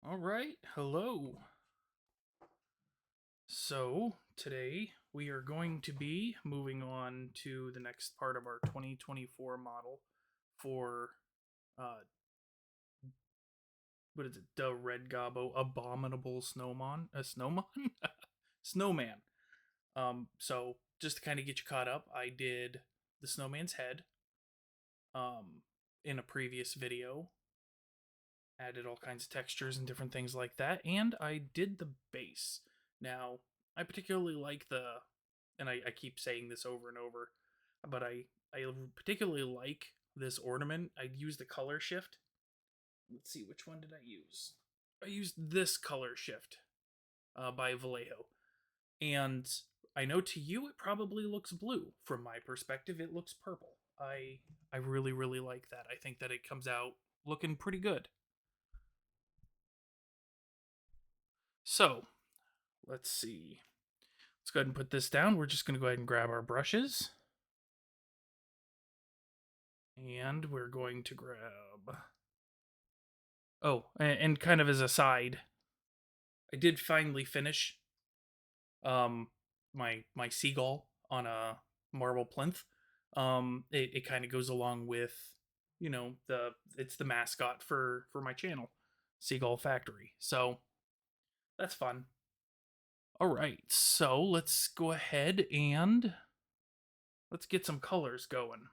All right, hello. So, today we are going to be moving on to the next part of our 2024 model for uh what is it? The Red Gobbo Abominable Snowman? Snowman. So just to kind of get you caught up, I did the snowman's head um in a previous video, added all kinds of textures and different things like that, and I did the base. Now, I particularly like and I keep saying this over and over, but I particularly like this ornament. I used the color shift. Let's see, which one did I use? I used this color shift by Vallejo, and I know to you it probably looks blue. From my perspective, it looks purple. I really like that. I think that it comes out looking pretty good. So let's see. Let's go ahead and put this down. We're just going to go ahead and grab our brushes. And we're going to grab... Oh, and kind of as a side, I did finally finish um my Seagull on a marble plinth. It kind of goes along with, it's the mascot for my channel, Seagull Factory. So that's fun. All right, so let's go ahead and let's get some colors going.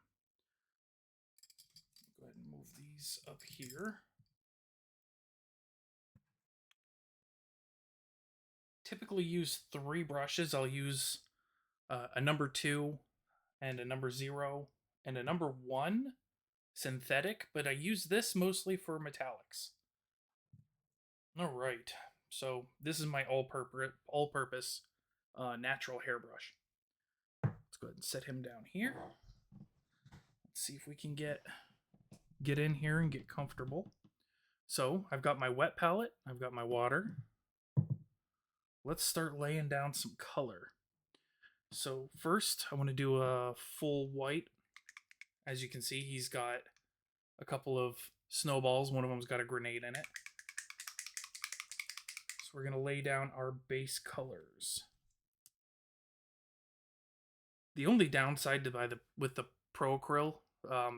Go ahead and move these up here. Typically use 3 brushes. I'll use a number 2 and a number 0 and a number 1 synthetic, but I use this mostly for metallics. All right, so this is my all-purpose natural hairbrush. Let's go ahead and set him down here. Let's see if we can get in here and get comfortable. So I've got my wet palette, I've got my water. Let's start laying down some color. So first, I want to do a full white. As you can see, he's got a couple of snowballs. One of them's got a grenade in it. So we're going to lay down our base colors. The only downside with the Pro Acryl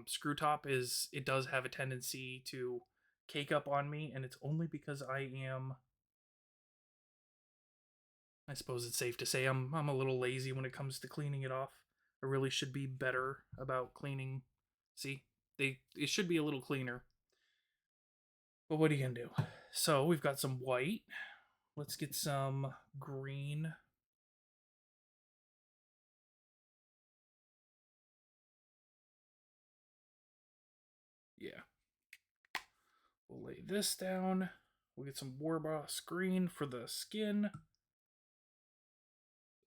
screw top is it does have a tendency to cake up on me, and it's only because I suppose it's safe to say I'm a little lazy when it comes to cleaning it off. I really should be better about cleaning. See, it should be a little cleaner. But what are you gonna do? So we've got some white. Let's get some green. Yeah. We'll lay this down. We'll get some Warboss green for the skin.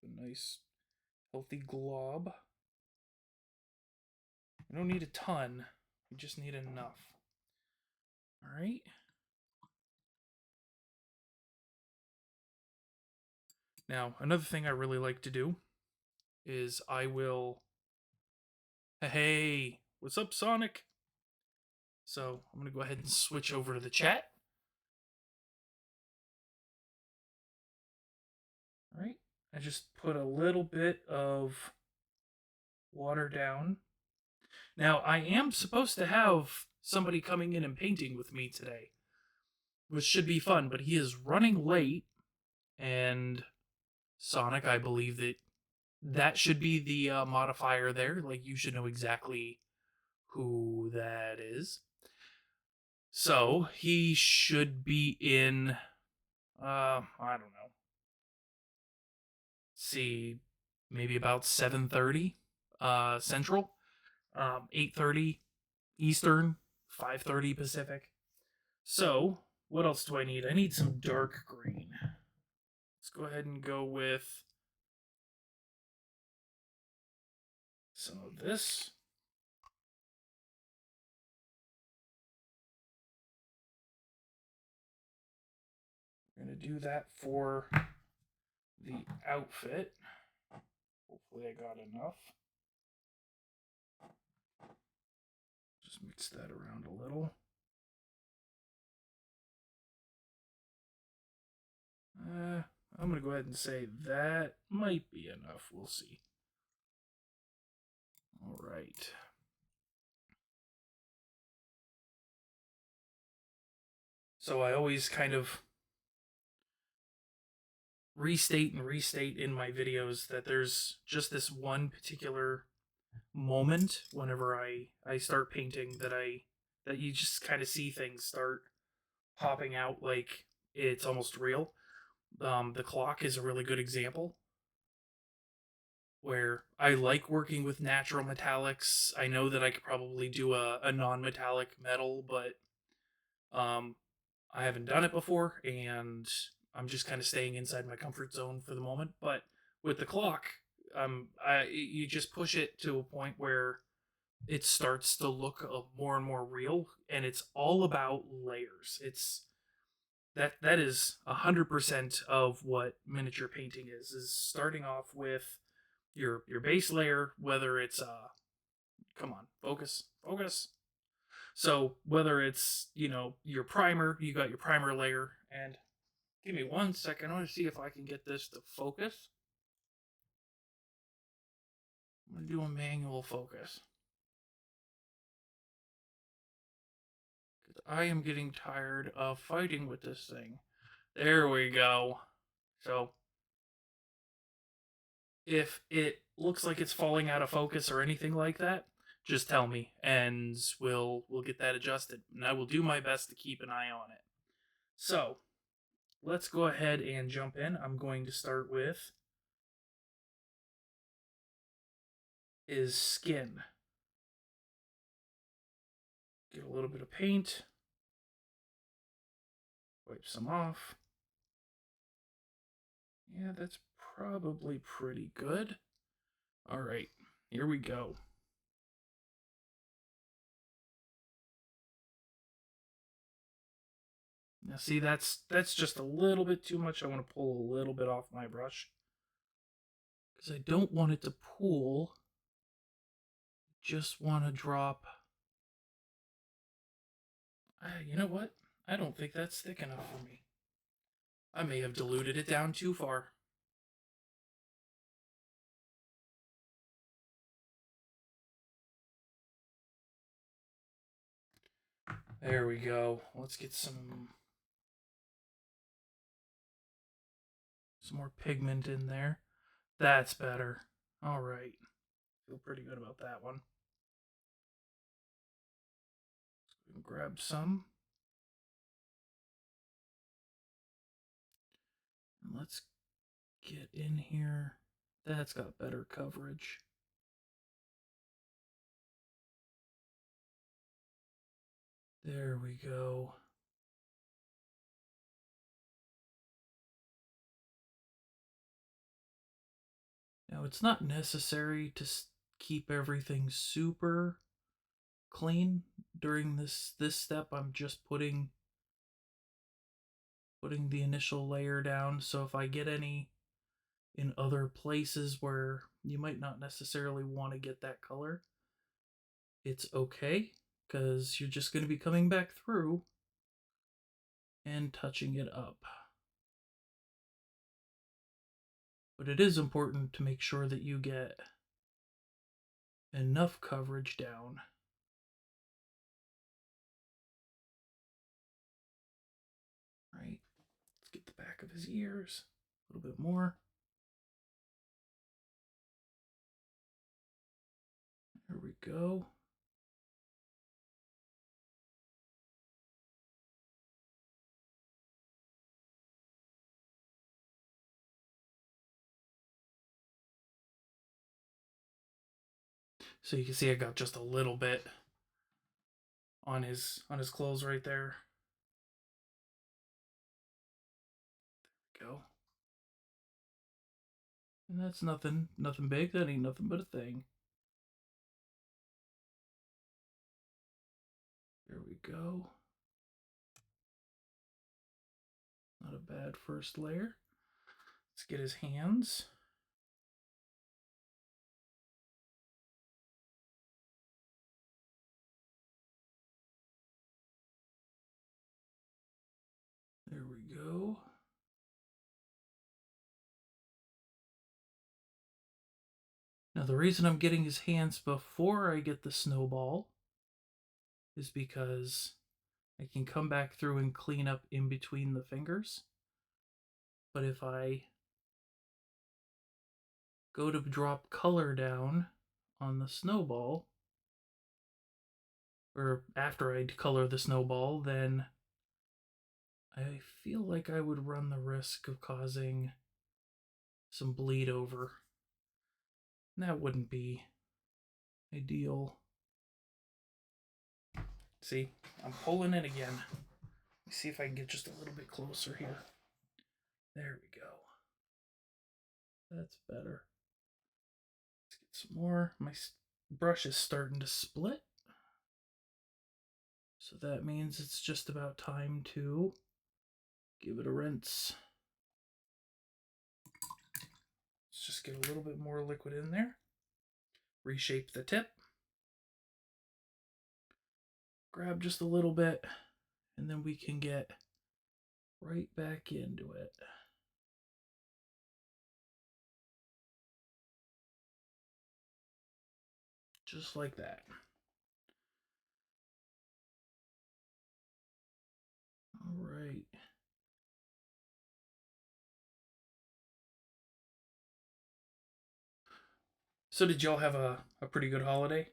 A nice healthy glob. We don't need a ton. We just need enough. All right. Now, another thing I really like to do is I will... Hey, what's up, Sonic? So I'm going to go ahead and switch over to the chat. All right. I just put a little bit of water down. Now, I am supposed to have somebody coming in and painting with me today, which should be fun, but he is running late, and Sonic, I believe that should be the modifier there. Like, you should know exactly who that is. So, he should be in, I don't know. See, maybe about 7:30 Central, 8:30 Eastern, 5:30 Pacific. So, what else do I need? I need some dark green. Let's go ahead and go with some of this. We're going to do that for the outfit. Hopefully I got enough. Just mix that around a little. I'm going to go ahead and say that might be enough. We'll see. All right. So I always kind of restate and restate in my videos that there's just this one particular moment whenever I start painting that you just kind of see things start popping out like it's almost real. The clock is a really good example where I like working with natural metallics. I know that I could probably do a non-metallic metal, but um, I haven't done it before, and I'm just kind of staying inside my comfort zone for the moment. But with the clock, you just push it to a point where it starts to look more and more real, and it's all about layers. It's that is 100% of what miniature painting is starting off with your base layer, whether it's come on, focus. So whether it's, your primer, you got your primer layer, and give me 1 second, I want to see if I can get this to focus. I'm gonna do a manual focus. I am getting tired of fighting with this thing. There we go. So if it looks like it's falling out of focus or anything like that, just tell me and we'll get that adjusted. And I will do my best to keep an eye on it. So let's go ahead and jump in. I'm going to start with his skin. Get a little bit of paint. Wipe some off. Yeah, that's probably pretty good. All right, here we go. Now see, that's just a little bit too much. I want to pull a little bit off my brush because I don't want it to pool. Just want to drop. You know what? I don't think that's thick enough for me. I may have diluted it down too far. There we go. Let's get some more pigment in there. That's better. All right. Feel pretty good about that one. Grab some. And let's get in here. That's got better coverage. There we go. Now it's not necessary to keep everything super clean during this step. I'm just putting the initial layer down, so if I get any in other places where you might not necessarily want to get that color, it's okay, because you're just going to be coming back through and touching it up. But it is important to make sure that you get enough coverage down. Right, let's get the back of his ears a little bit more. There we go. So you can see I got just a little bit on his clothes right there. Go. And that's nothing big. That ain't nothing but a thing. There we go. Not a bad first layer. Let's get his hands. There we go. the reason I'm getting his hands before I get the snowball is because I can come back through and clean up in between the fingers. But if I go to drop color down on the snowball, or after I color the snowball, then I feel like I would run the risk of causing some bleed over. And that wouldn't be ideal. See, I'm pulling it again. Let me see if I can get just a little bit closer here. There we go. That's better. Let's get some more. My brush is starting to split. So that means it's just about time to give it a rinse. Let's just get a little bit more liquid in there. Reshape the tip. Grab just a little bit, and then we can get right back into it. Just like that. All right. So did y'all have a pretty good holiday?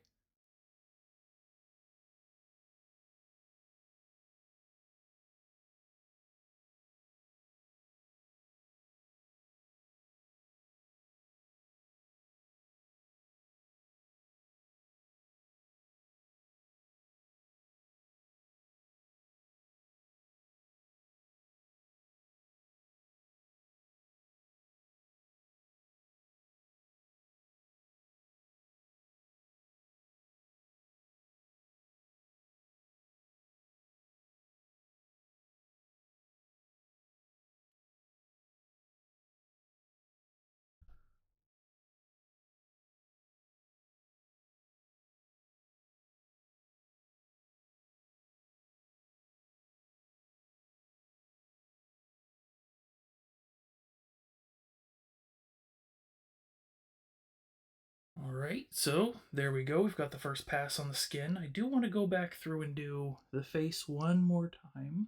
All right, so there we go. We've got the first pass on the skin. I do want to go back through and do the face one more time.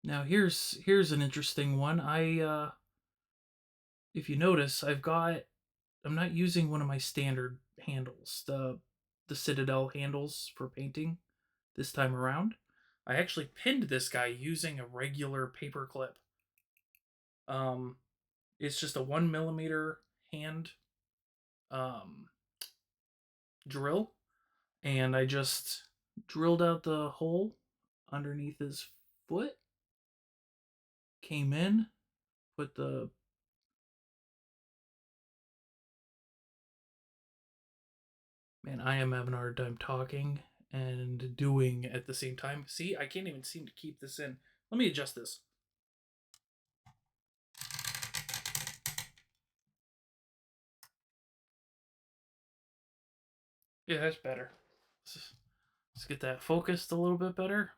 Now here's an interesting one. If you notice, I'm not using one of my standard handles, the Citadel handles for painting this time around. I actually pinned this guy using a regular paper clip. It's just a 1 millimeter hand um, drill, and I just drilled out the hole underneath his foot, came in, put the man, I am having a hard time talking and doing at the same time. See, I can't even seem to keep this in. Let me adjust this. Yeah, that's better. Let's get that focused a little bit better.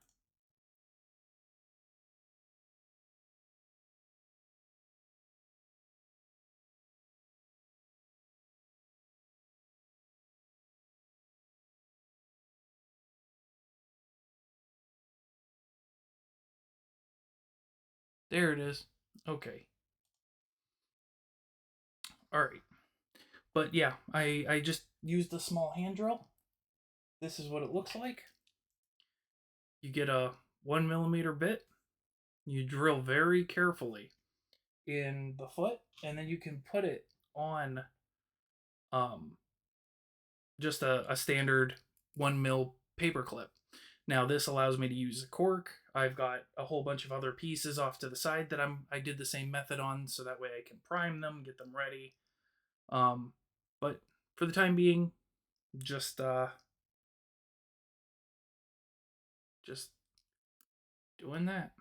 There it is. Okay. All right. But yeah, I just used a small hand drill. This is what it looks like. You get a 1 millimeter bit. You drill very carefully in the foot, and then you can put it on um, just a standard 1 mil paper clip. Now this allows me to use a cork. I've got a whole bunch of other pieces off to the side that I did the same method on, so that way I can prime them, get them ready. But for the time being, just just doing that.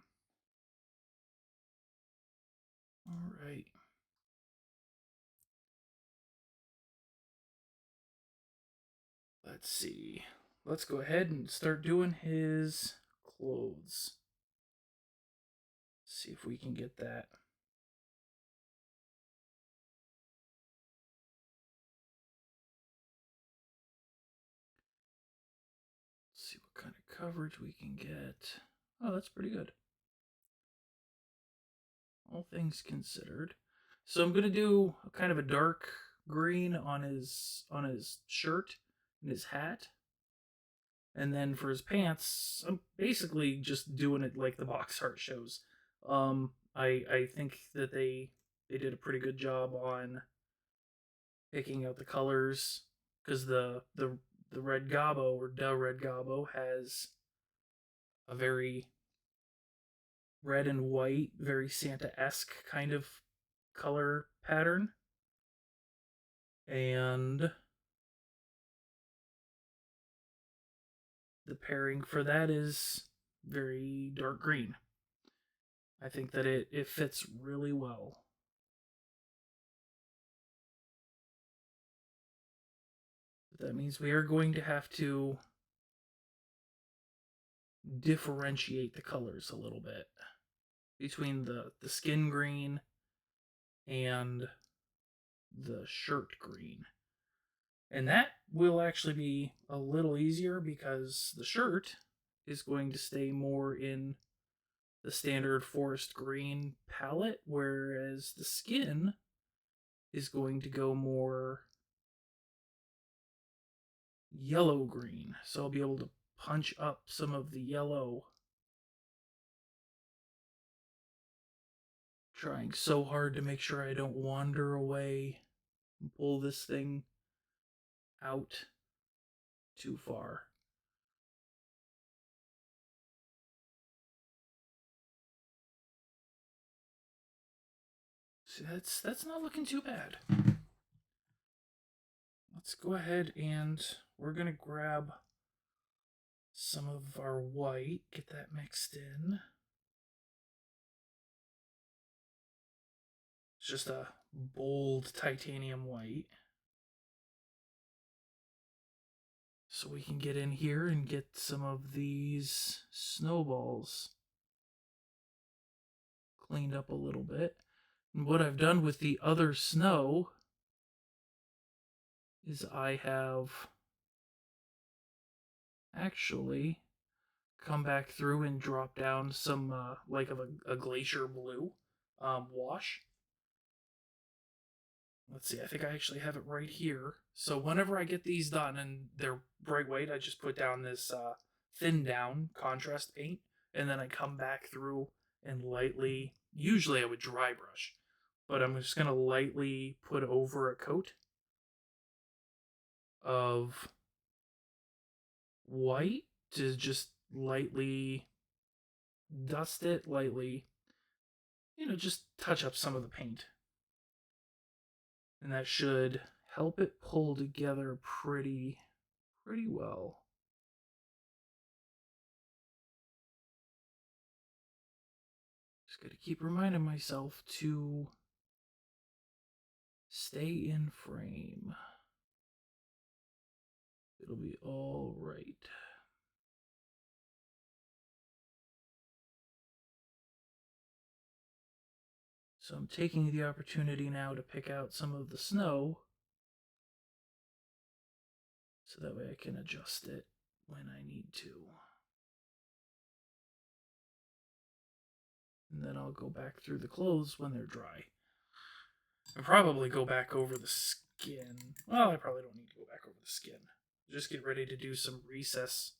All right. Let's see. Let's go ahead and start doing his clothes. See if we can get that. see what kind of coverage we can get. Oh, that's pretty good. All things considered. So I'm gonna do kind of a dark green on his shirt and his hat. And then for his pants, I'm basically just doing it like the box art shows. I think that they did a pretty good job on picking out the colors because the red Gobbo or the red Gobbo has a very red and white, very Santa-esque kind of color pattern. And the pairing for that is very dark green. I think that it fits really well. But that means we are going to have to differentiate the colors a little bit between the skin green and the shirt green. And that will actually be a little easier because the shirt is going to stay more in the standard forest green palette, whereas the skin is going to go more yellow green. So I'll be able to punch up some of the yellow. Trying so hard to make sure I don't wander away and pull this thing out too far. See, that's not looking too bad. Let's go ahead and we're gonna grab some of our white, get that mixed in. It's just a bold titanium white. So we can get in here and get some of these snowballs cleaned up a little bit. And what I've done with the other snow is I have actually come back through and drop down some like of a glacier blue wash. Let's see, I think I actually have it right here. So whenever I get these done and they're bright white, I just put down this thin down contrast paint, and then I come back through and lightly, usually I would dry brush, but I'm just going to lightly put over a coat of white to just lightly dust it, lightly, just touch up some of the paint. And that should help it pull together pretty well. Just got to keep reminding myself to stay in frame. It'll be all right. So I'm taking the opportunity now to pick out some of the snow so that way I can adjust it when I need to. And then I'll go back through the clothes when they're dry. I'll probably go back over the skin. Well, I probably don't need to go back over the skin. Just get ready to do some recess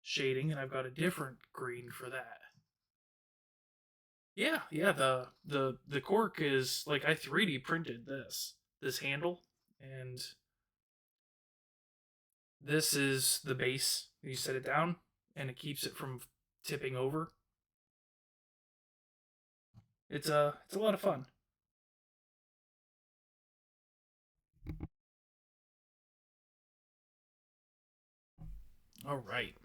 shading, and I've got a different green for that. Yeah, the cork is like I 3D printed this handle, and this is the base. You set it down, and it keeps it from tipping over. It's a lot of fun. All right,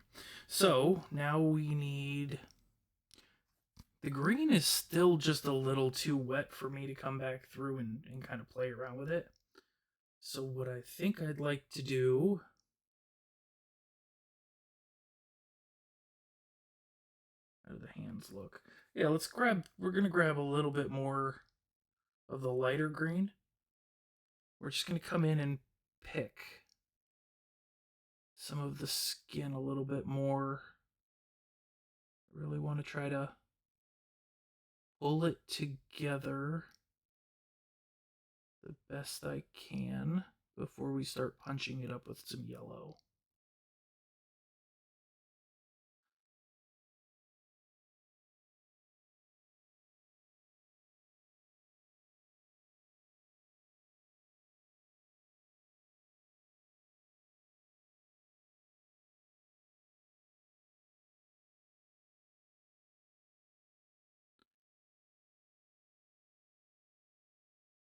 so now we need. The green is still just a little too wet for me to come back through and kind of play around with it. So what I think I'd like to do how do the hands look? Yeah, we're going to grab a little bit more of the lighter green. We're just going to come in and pick some of the skin a little bit more. I really want to try to pull it together the best I can before we start punching it up with some yellow.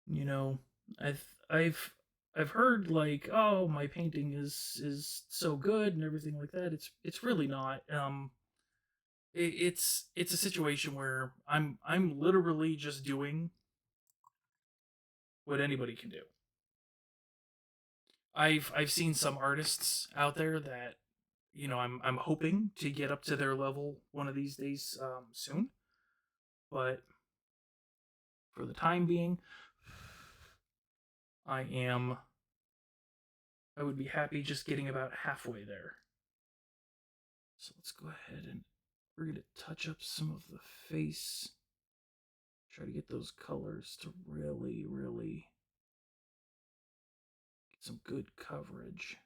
You know, I've I've I've heard like, oh, my painting is so good and everything like that. It's really not. It's a situation where I'm literally just doing what anybody can do. I've seen some artists out there that, I'm hoping to get up to their level one of these days, soon. But for the time being, I would be happy just getting about halfway there. So let's go ahead and we're gonna touch up some of the face. Try to get those colors to really get some good coverage.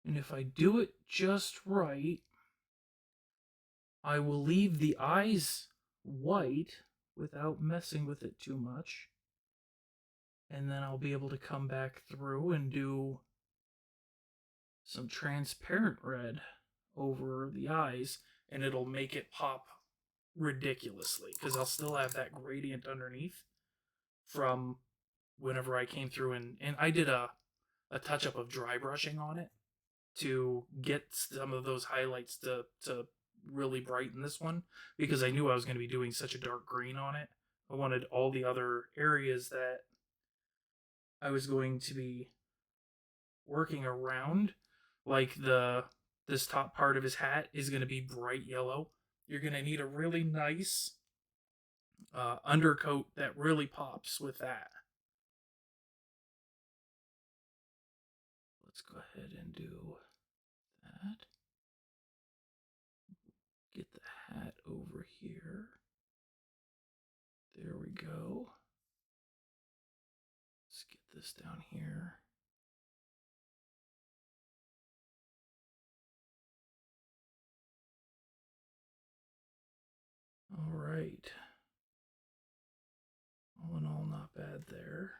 And if I do it just right, I will leave the eyes white without messing with it too much. And then I'll be able to come back through and do some transparent red over the eyes, and it'll make it pop ridiculously because I'll still have that gradient underneath from whenever I came through and I did a touch up of dry brushing on it to get some of those highlights to really brighten this one because I knew I was going to be doing such a dark green on it. I wanted all the other areas that I was going to be working around, like this top part of his hat is going to be bright yellow. You're going to need a really nice undercoat that really pops with that. Let's go ahead and do that. Get the hat over here. There we go. Let's get this down here. All right. All in all, not bad there.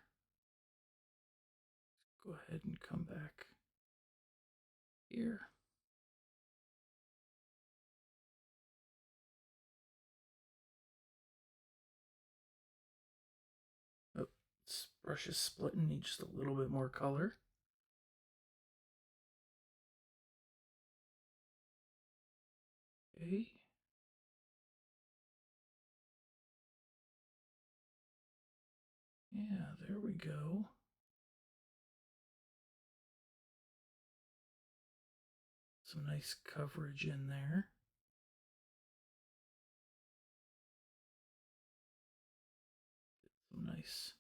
Go ahead and come back here. Oh, this brush is splitting, need just a little bit more color. Okay. Yeah, there we go. Some nice coverage in there. Some nice,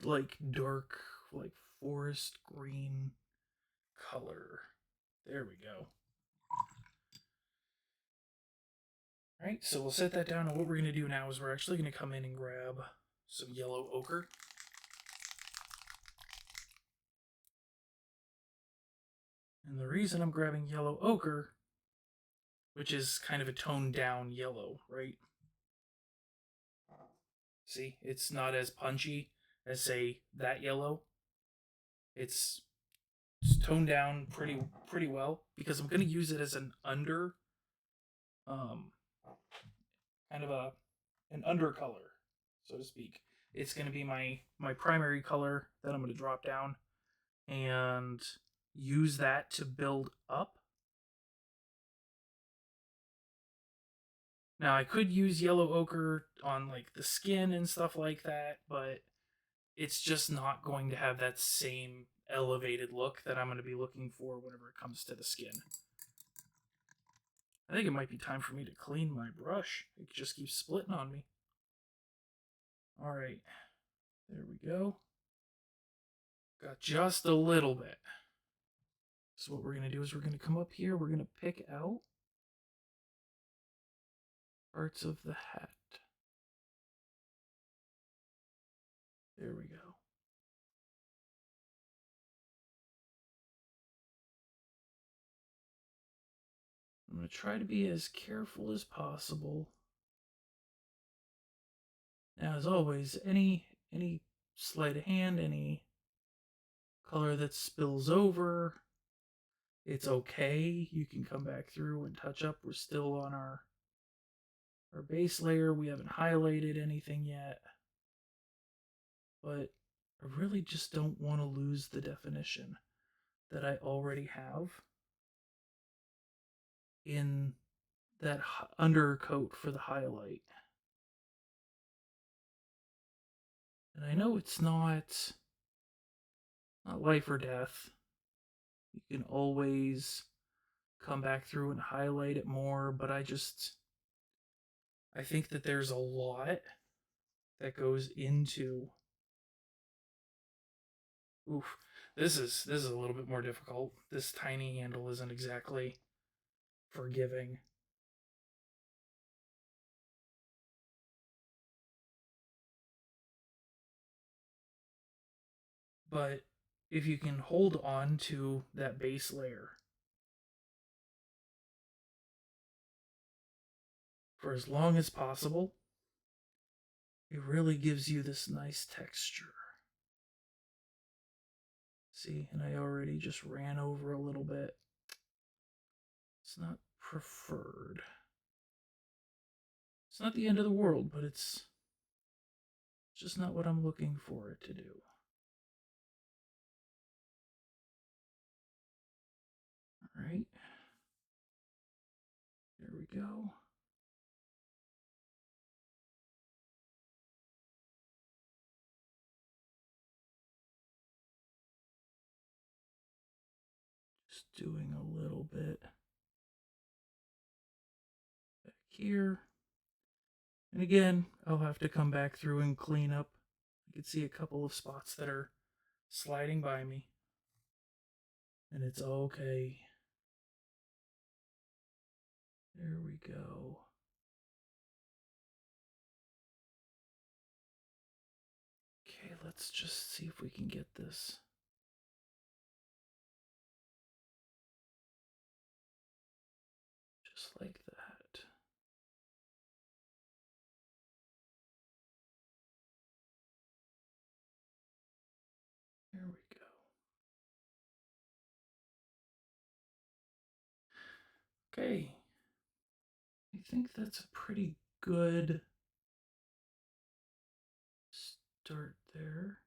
like dark, like forest green color. There we go. All right, so we'll set that down, and what we're going to do now is we're actually going to come in and grab some yellow ochre. And the reason I'm grabbing yellow ochre, which is kind of a toned down yellow, right? See, it's not as punchy as, say, that yellow. It's toned down pretty well because I'm going to use it as an under, um, kind of an undercolor, so to speak. It's going to be my primary color that I'm going to drop down and use that to build up. Now I could use yellow ochre on like the skin and stuff like that, but it's just not going to have that same elevated look that I'm going to be looking for whenever it comes to the skin. I think it might be time for me to clean my brush. It just keeps splitting on me. All right, there we go. Got just a little bit. So what we're going to do is we're going to come up here. We're going to pick out parts of the hat. There we go. I'm going to try to be as careful as possible. Now, as always, any sleight of hand, any color that spills over, it's okay. You can come back through and touch up. We're still on our base layer. We haven't highlighted anything yet. But I really just don't want to lose the definition that I already have in that undercoat for the highlight. And I know it's not life or death. You can always come back through and highlight it more, but I think that there's a lot that goes into. Oof, this is a little bit more difficult. This tiny handle isn't exactly forgiving. But if you can hold on to that base layer for as long as possible, it really gives you this nice texture. See, and I already just ran over a little bit. It's not preferred. It's not the end of the world, but it's just not what I'm looking for it to do. All right. There we go. Just doing a little bit back here. And again, I'll have to come back through and clean up. You can see a couple of spots that are sliding by me. And it's okay. There we go. Okay, let's just see if we can get this. Just like that. There we go. Okay. I think that's a pretty good start there.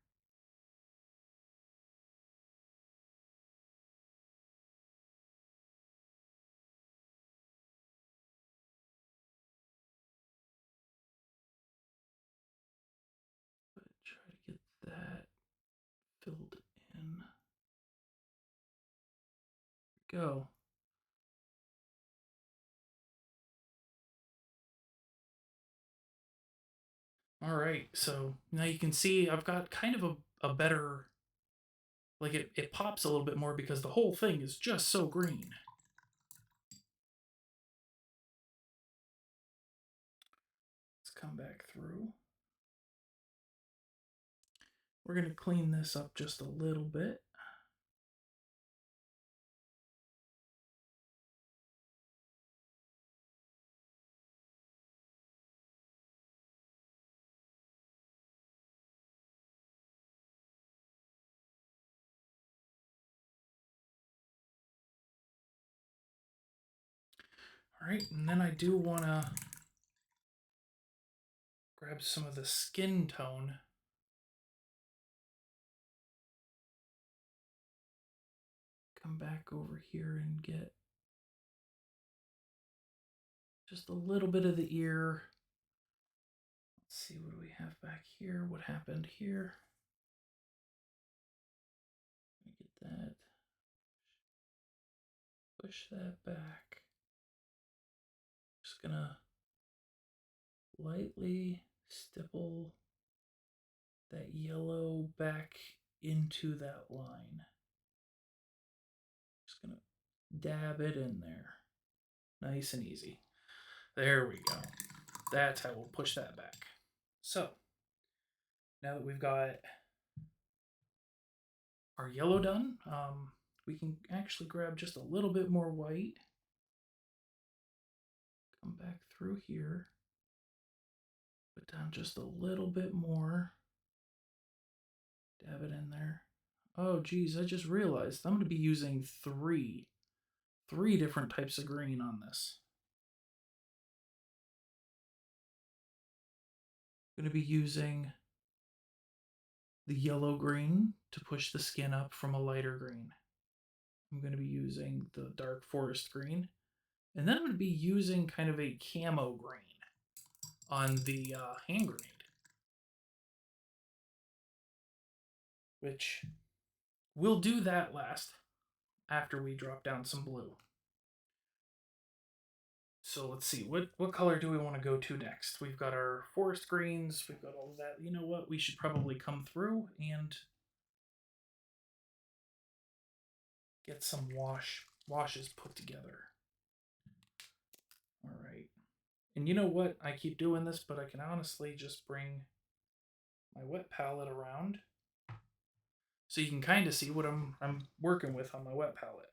But try to get that filled in. There we go. All right, so now you can see I've got kind of a better, like it pops a little bit more because the whole thing is just so green. Let's come back through. We're going to clean this up just a little bit. All right, and then I do want to grab some of the skin tone. Come back over here and get just a little bit of the ear. Let's see, what do we have back here? What happened here? push that back. Just gonna lightly stipple that yellow back into that line. Just gonna dab it in there. Nice and easy. There we go. That's how we'll push that back. So, now that we've got our yellow done, we can actually grab just a little bit more white. Come back through here. Put down just a little bit more. Dab it in there. Oh geez, I just realized I'm going to be using three different types of green on this. I'm going to be using the yellow green to push the skin up from a lighter green. I'm going to be using the dark forest green. And then I'm going to be using kind of a camo green on the hand grenade. Which we'll do that last after we drop down some blue. So let's see, what color do we want to go to next? We've got our forest greens, we've got all of that. You know what? We should probably come through and get some washes put together. All right. And you know what? I keep doing this, but I can honestly just bring my wet palette around so you can kind of see what I'm working with on my wet palette.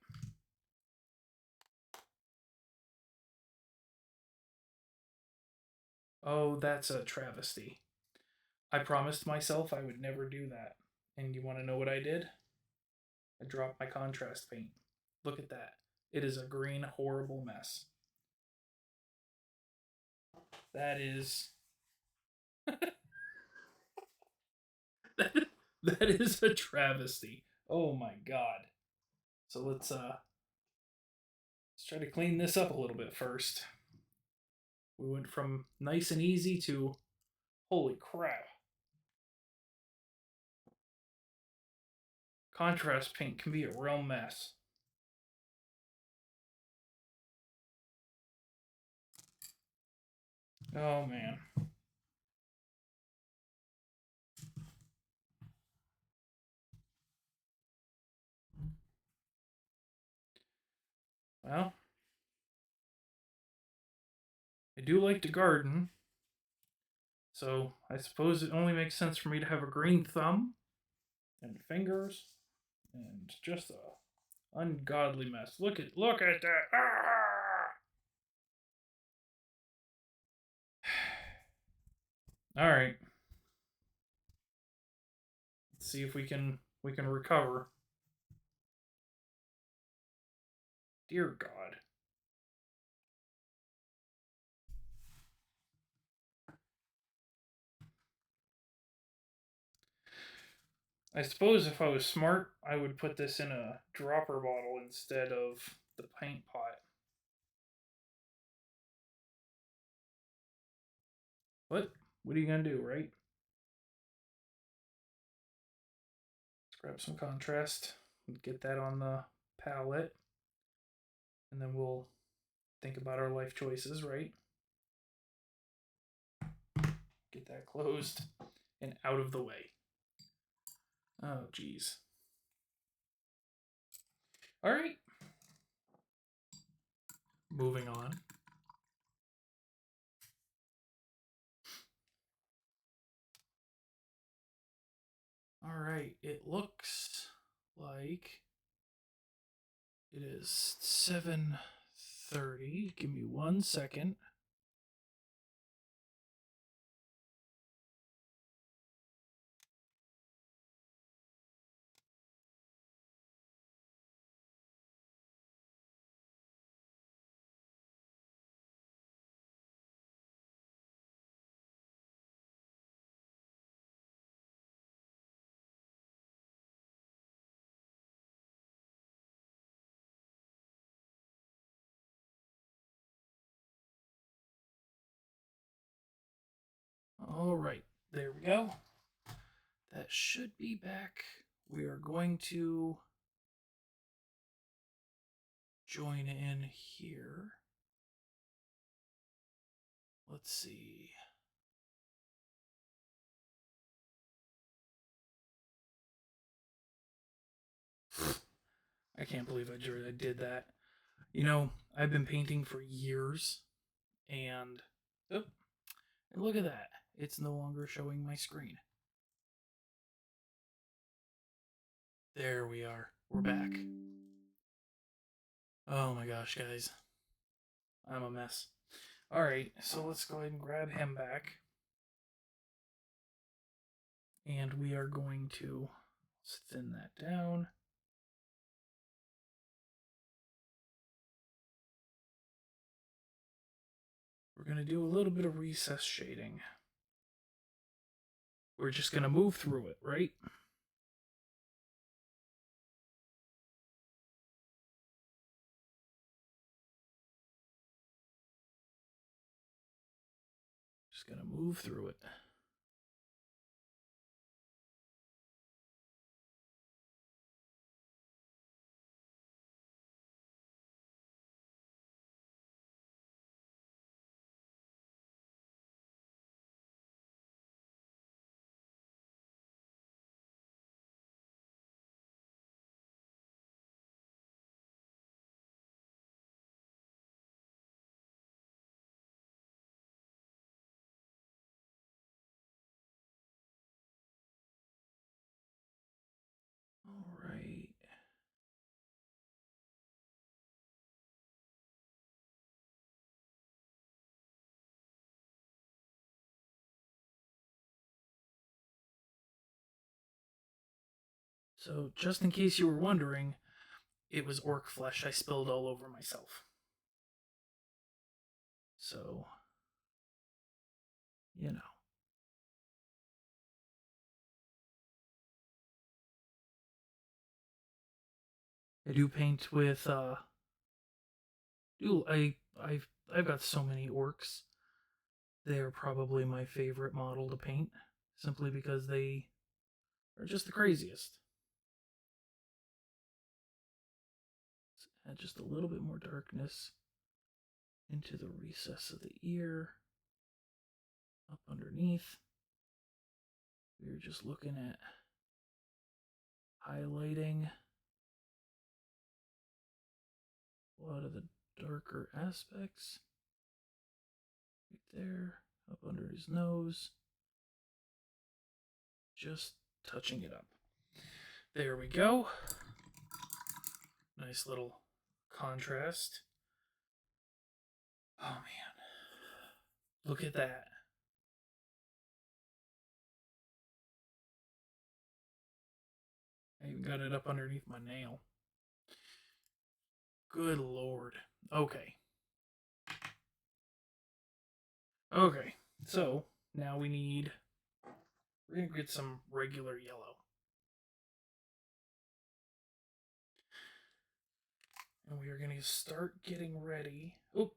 Oh, that's a travesty. I promised myself I would never do that. And you want to know what I did? I dropped my contrast paint. Look at that. It is a green, horrible mess. That is... that is a travesty. Oh my god. So let's try to clean this up a little bit first. We went from nice and easy to holy crap. Contrast paint can be a real mess. Oh man. Well, I do like to garden, so I suppose it only makes sense for me to have a green thumb and fingers and just a ungodly mess. Look at that. Ah! All right. Let's see if we can recover. Dear God. I suppose if I was smart, I would put this in a dropper bottle instead of the paint pot. What? What are you gonna do, right? Let's grab some contrast and get that on the palette. And then we'll think about our life choices, right? Get that closed and out of the way. Oh, geez. All right. Moving on. All right. It looks like it is 7:30. Give me 1 second. All right. There we go. That should be back. We are going to join in here. Let's see. I can't believe I did that. You know, I've been painting for years, and oh, and look at that. It's no longer showing my screen. There we are. We're back. Oh my gosh, guys. I'm a mess. Alright, so let's go ahead and grab him back. And we are going to thin that down. We're going to do a little bit of recess shading. We're just going to move through it, right? Just going to move through it. All right. So, just in case you were wondering, it was orc flesh I spilled all over myself. So, you know. I do paint with I've got so many orcs. They're probably my favorite model to paint, simply because they are just the craziest. Let's add just a little bit more darkness into the recess of the ear, up underneath. We're just looking at highlighting a lot of the darker aspects. Right there, up under his nose. Just touching it up. There we go. Nice little contrast. Oh man. Look at that. I even got it up underneath my nail. Good lord. Okay. Okay. So, now we're going to get some regular yellow. And we are going to start getting ready. Oh.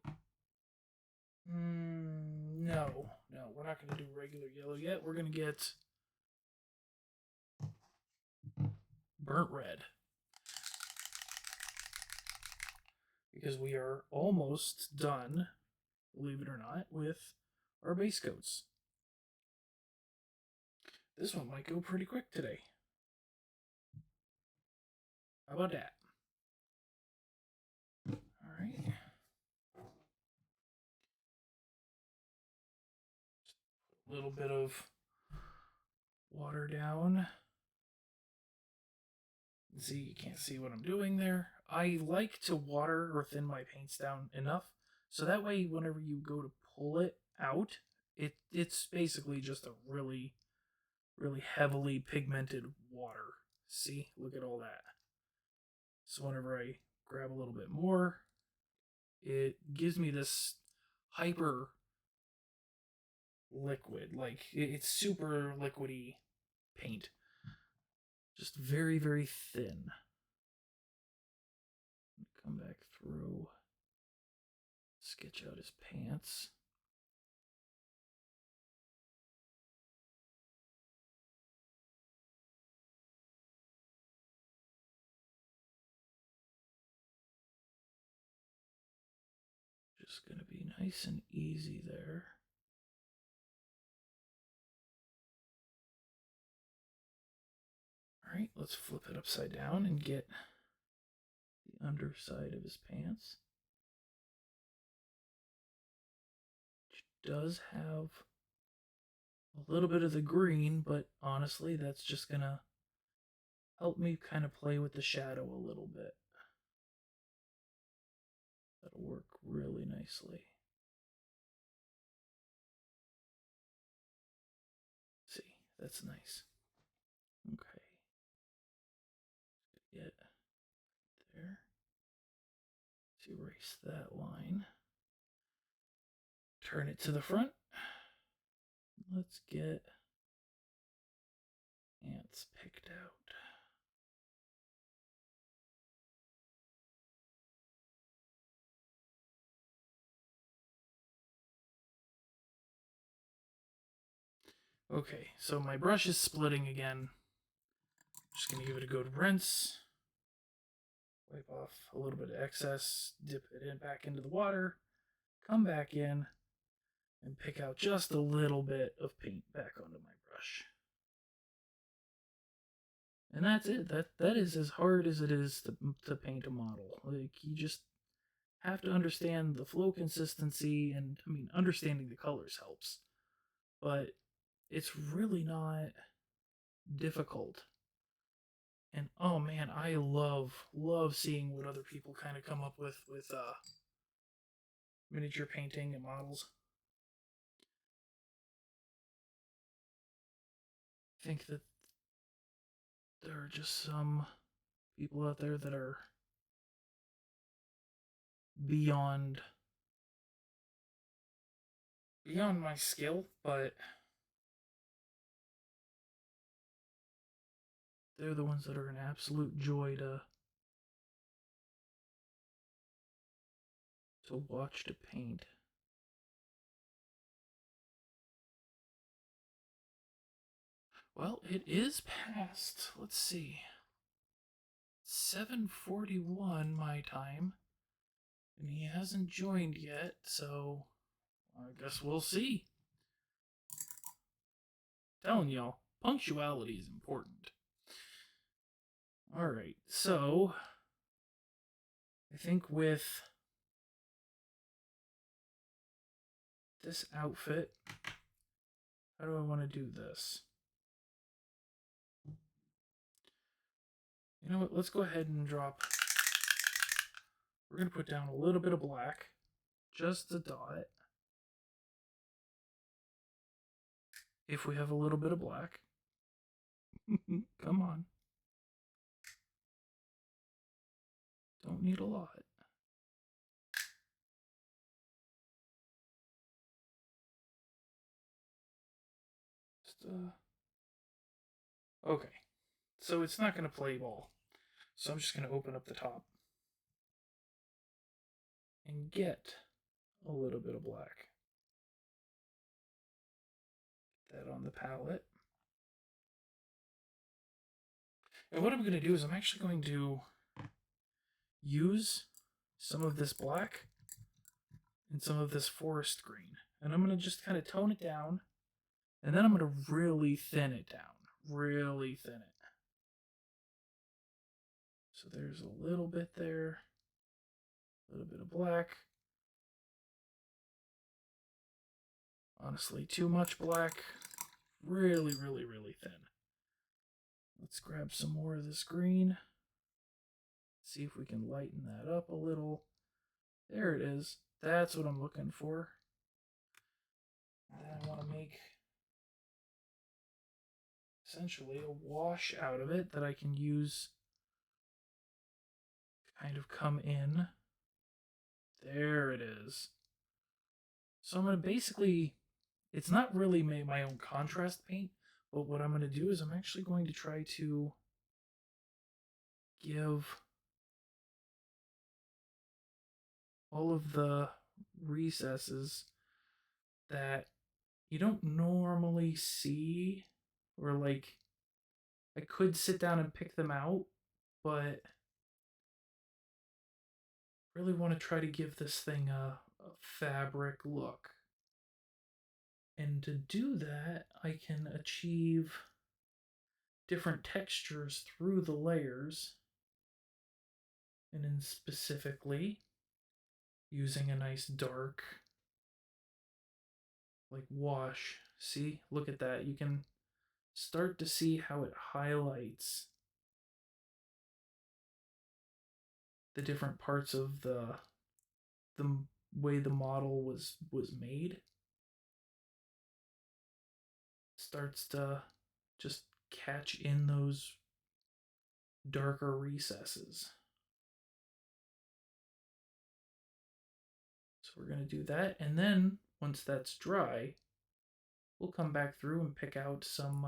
No, we're not going to do regular yellow yet. We're going to get burnt red. Because we are almost done, believe it or not, with our base coats. This one might go pretty quick today. How about that? Alright. A little bit of water down. See, you can't see what I'm doing there. I like to water or thin my paints down enough so that way whenever you go to pull it out, it's basically just a really, really heavily pigmented water. See, look at all that. So whenever I grab a little bit more, it gives me this hyper liquid, like it's super liquidy paint. Just very, very thin. Come back through, sketch out his pants. Just going to be nice and easy there. All right, let's flip it upside down and get the underside of his pants. Which does have a little bit of the green, but honestly, that's just going to help me kind of play with the shadow a little bit. That'll work really nicely. See, that's nice. Okay. Get there. Let's erase that line. Turn it to the front. Let's get ants picked out. Okay, so my brush is splitting again. Just going to give it a good rinse. Wipe off a little bit of excess, dip it in back into the water, come back in, and pick out just a little bit of paint back onto my brush. And that's it. That is as hard as it is to paint a model. Like, you just have to understand the flow consistency, and I mean, understanding the colors helps. But it's really not difficult. And oh man, I love seeing what other people kind of come up with miniature painting and models. I think that there are just some people out there that are beyond my skill, but they're the ones that are an absolute joy to watch to paint. Well, it is past, let's see, 7:41 my time, and he hasn't joined yet, so I guess we'll see. Telling y'all, punctuality is important. Alright, so I think with this outfit, how do I want to do this? You know what, let's go ahead and drop, we're going to put down a little bit of black, just a dot. If we have a little bit of black. Come on. Don't need a lot. Just, okay. So it's not going to play ball. So I'm just going to open up the top and get a little bit of black. Get that on the palette. And what I'm going to do is I'm actually going to use some of this black and some of this forest green. And I'm going to just kind of tone it down. And then I'm going to really thin it down. Really thin it. So there's a little bit there. A little bit of black. Honestly, too much black. Really, really, really thin. Let's grab some more of this green. See if we can lighten that up a little. There it is. That's what I'm looking for. And then I want to make essentially a wash out of it that I can use to kind of come in. There it is. So I'm going to basically, it's not really my own contrast paint, but what I'm going to do is I'm actually going to try to give all of the recesses that you don't normally see, or like, I could sit down and pick them out, but really want to try to give this thing a fabric look. And to do that, I can achieve different textures through the layers, and then specifically using a nice dark like wash. See, look at that. You can start to see how it highlights the different parts of the way the model was made. Starts to just catch in those darker recesses. So we're going to do that, and then once that's dry, we'll come back through and pick out some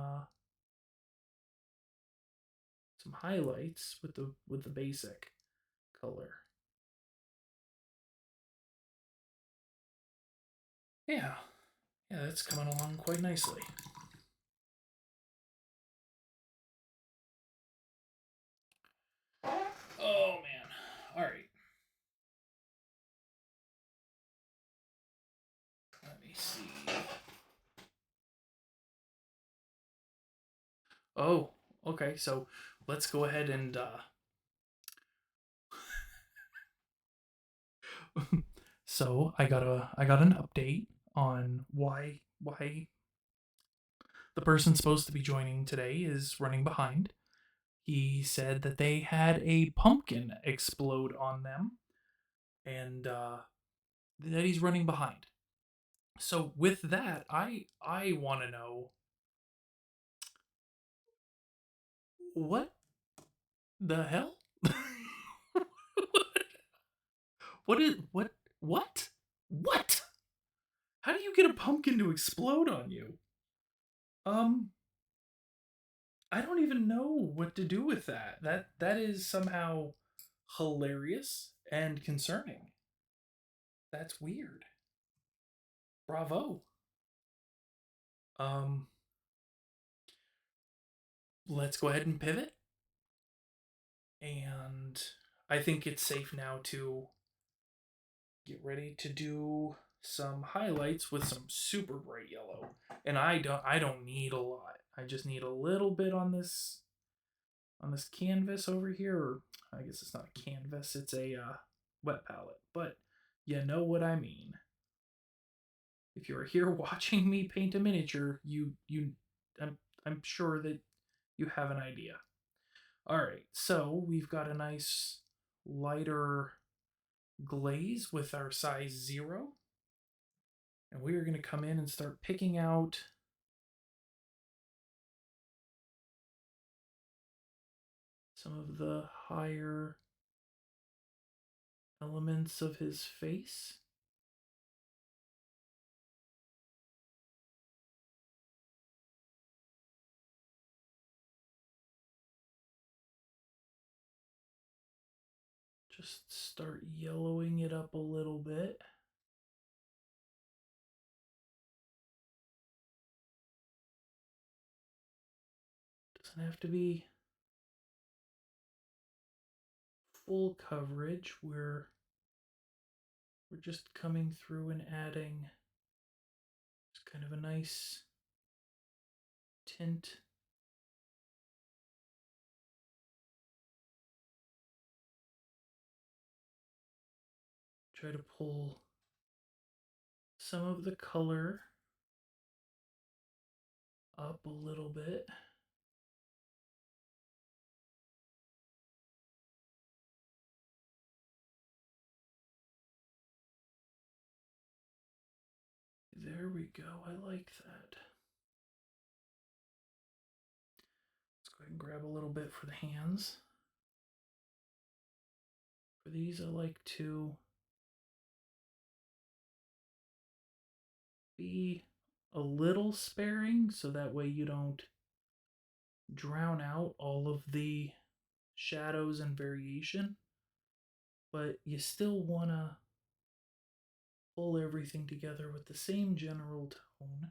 highlights with the basic color. Yeah, yeah, that's coming along quite nicely. Oh man! All right, let me see. Oh, okay. So let's go ahead and so I got an update on why the person supposed to be joining today is running behind. He said that they had a pumpkin explode on them, and that he's running behind. So with that, I want to know what the hell. What is what what? How do you get a pumpkin to explode on you? Um, I don't even know what to do with that. That is somehow hilarious and concerning. That's weird. Bravo. Um, let's go ahead and pivot. And I think it's safe now to get ready to do some highlights with some super bright yellow. And I don't need a lot. I just need a little bit on this canvas over here, or I guess it's not a canvas, it's a wet palette. But you know what I mean. If you're here watching me paint a miniature, I'm sure that you have an idea. All right, so we've got a nice lighter glaze with our size 0. And we are going to come in and start picking out some of the higher elements of his face. Just start yellowing it up a little bit. Doesn't have to be full coverage. We're just coming through and adding just kind of a nice tint. Try to pull some of the color up a little bit. There we go. I like that. Let's go ahead and grab a little bit for the hands. For these, I like to be a little sparing so that way you don't drown out all of the shadows and variation, but you still want to pull everything together with the same general tone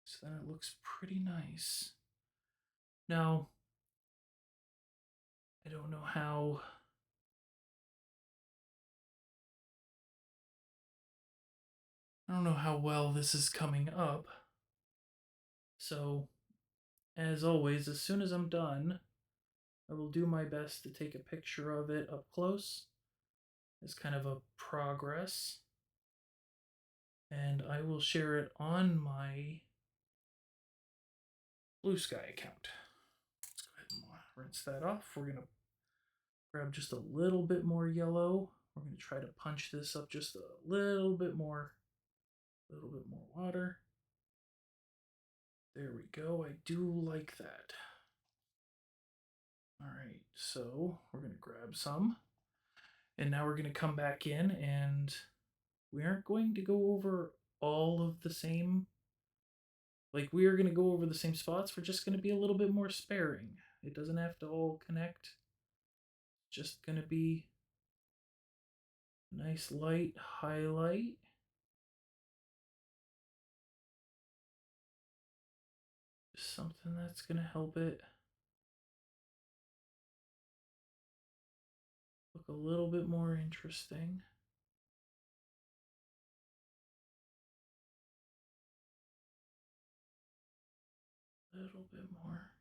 so that it looks pretty nice. Now, I don't know how I don't know how well this is coming up. So, as always, as soon as I'm done, I will do my best to take a picture of it up close as kind of a progress. And I will share it on my Blue Sky account. Let's go ahead and rinse that off. We're going to grab just a little bit more yellow. We're going to try to punch this up just a little bit more water. There we go. I do like that. All right, so we're going to grab some. And now we're going to come back in, and we aren't going to go over all of the same. Like, we are going to go over the same spots. We're just going to be a little bit more sparing. It doesn't have to all connect. It's just going to be a nice light highlight. Just something that's going to help it look a little bit more interesting. A little bit more.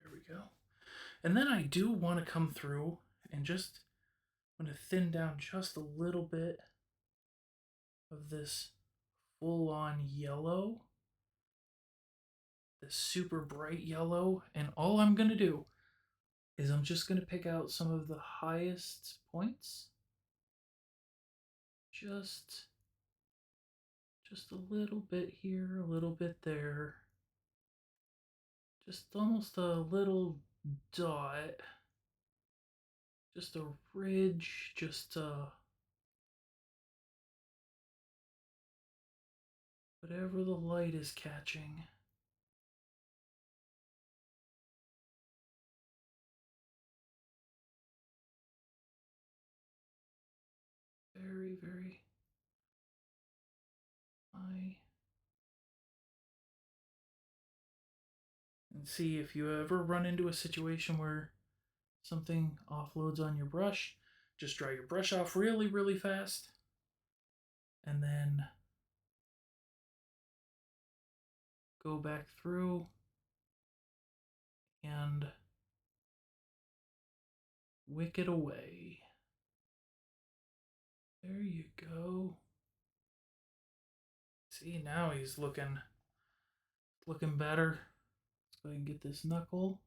There we go. And then I do want to come through and just want to thin down just a little bit of this full-on yellow, this super bright yellow, and all I'm going to do is I'm just going to pick out some of the highest points. Just a little bit here, a little bit there. Just almost a little dot. Just a ridge, just whatever the light is catching. Very, very high. And see, if you ever run into a situation where something offloads on your brush, just dry your brush off really, really fast. And then go back through and wick it away. There you go. See, now he's looking better. Let's go ahead and get this knuckle.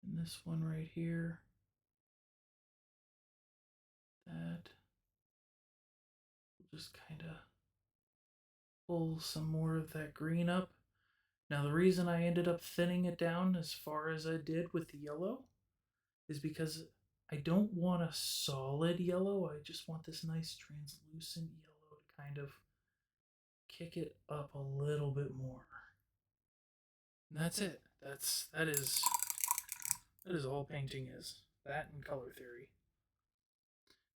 And this one right here. That. We'll just kind of pull some more of that green up. Now the reason I ended up thinning it down as far as I did with the yellow is because I don't want a solid yellow. I just want this nice translucent yellow to kind of kick it up a little bit more. And that's it. That is all painting is. That and color theory.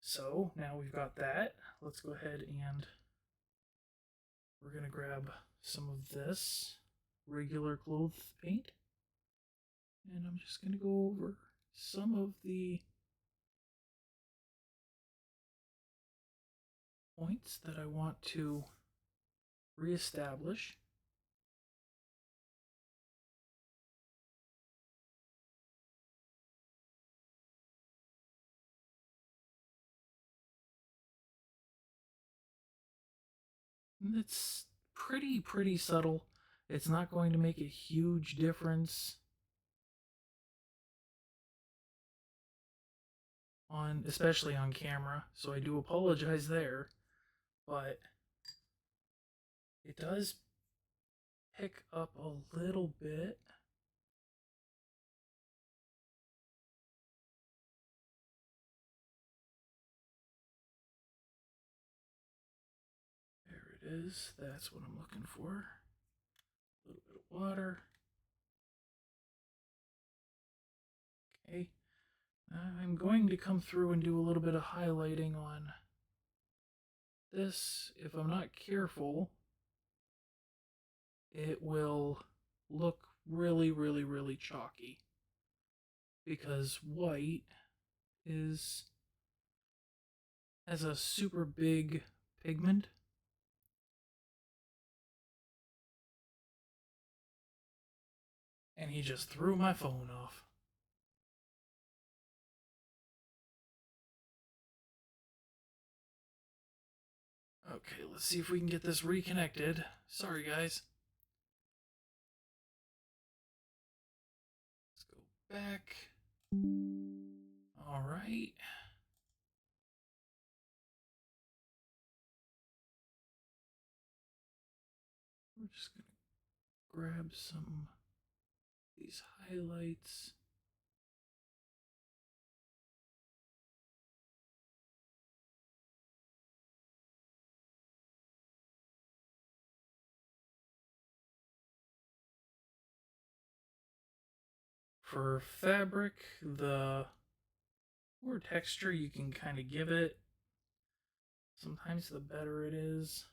So now we've got that. Let's go ahead and we're gonna grab some of this regular clothes paint. And I'm just gonna go over some of the points that I want to reestablish. And it's pretty subtle. It's not going to make a huge difference on, especially on camera, so I do apologize there, but it does pick up a little bit. There it is. That's what I'm looking for. A little bit of water. Okay. I'm going to come through and do a little bit of highlighting on this. If I'm not careful, it will look really, really, really chalky because white is has a super big pigment. And he just threw my phone off. Okay, let's see if we can get this reconnected. Sorry, guys. Let's go back. All right. We're just going to grab some of these highlights. For fabric, the more texture you can kind of give it, sometimes the better it is.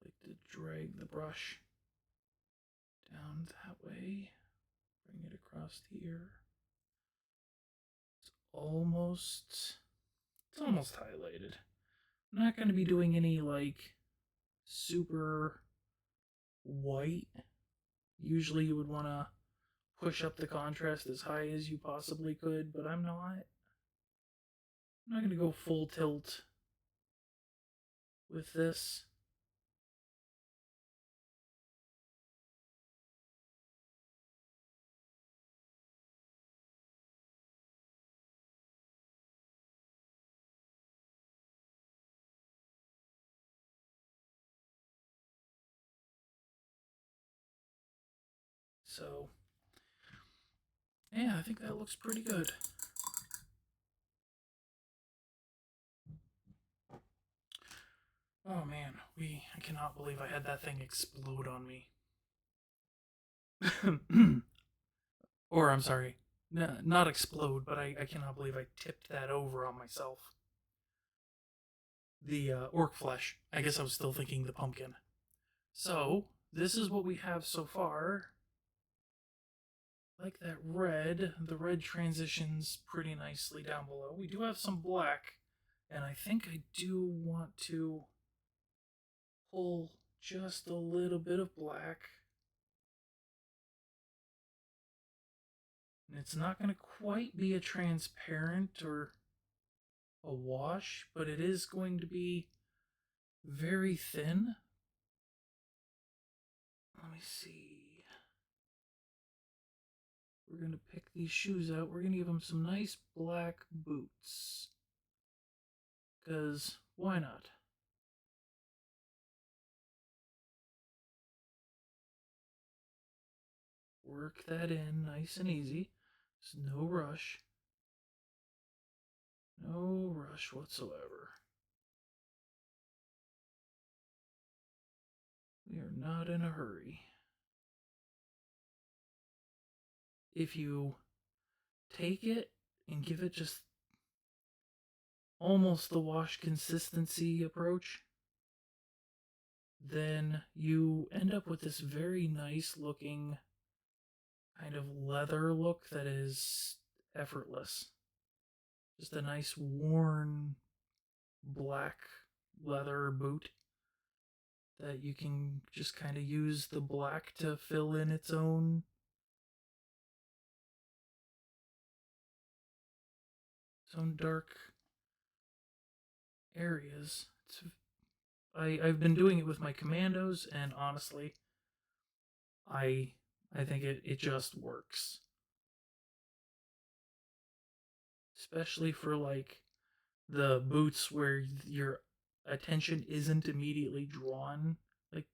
I like to drag the brush down that way, bring it across here. It's almost highlighted. I'm not going to be doing any like super white. Usually you would want to push up the contrast as high as you possibly could, but I'm not. I'm not going to go full tilt with this. So, yeah, I think that looks pretty good. Oh man, I cannot believe I had that thing explode on me. Or, I'm sorry, not explode, but I cannot believe I tipped that over on myself. The orc flesh. I guess I was still thinking the pumpkin. So, this is what we have so far. Like that red, the red transitions pretty nicely down below. We do have some black, and I think I do want to pull just a little bit of black. And it's not going to quite be a transparent or a wash, but it is going to be very thin. Let me see. We're going to pick these shoes out. We're going to give them some nice black boots. Because why not? Work that in nice and easy. There's no rush. No rush whatsoever. We are not in a hurry. If you take it and give it just almost the wash consistency approach, then you end up with this very nice looking kind of leather look that is effortless. Just a nice worn black leather boot that you can just kind of use the black to fill in its own dark areas. I've been doing it with my commandos, and honestly, I think it just works. Especially for like the boots where your attention isn't immediately drawn. Like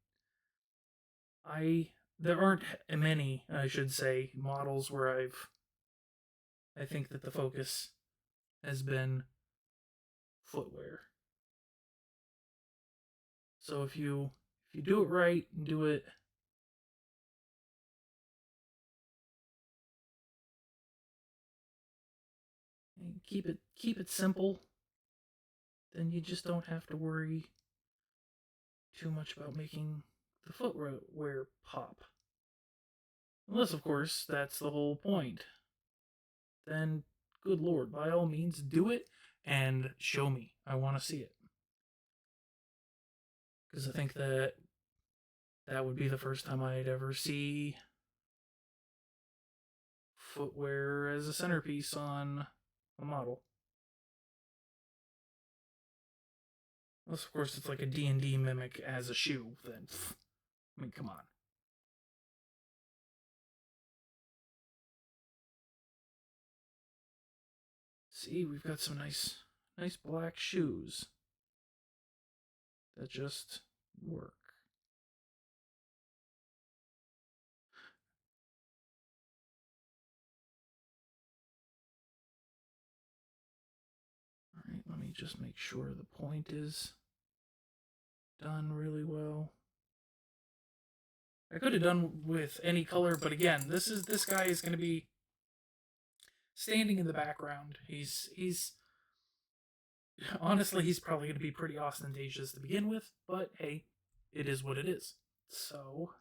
there aren't many, I should say, models where I think that the focus has been footwear. So if you do it right and do it and keep it simple, then you just don't have to worry too much about making the footwear pop. Unless, of course, that's the whole point. Then, good lord, by all means, do it and show me. I want to see it. Because I think that would be the first time I'd ever see footwear as a centerpiece on a model. Unless, of course, it's like a D&D mimic as a shoe, then, I mean, come on. See, we've got some nice black shoes that just work. Alright, let me just make sure the point is done really well. I could have done with any color, but again, this guy is going to be standing in the background. He's honestly, he's probably going to be pretty ostentatious to begin with, but hey, it is what it is. So,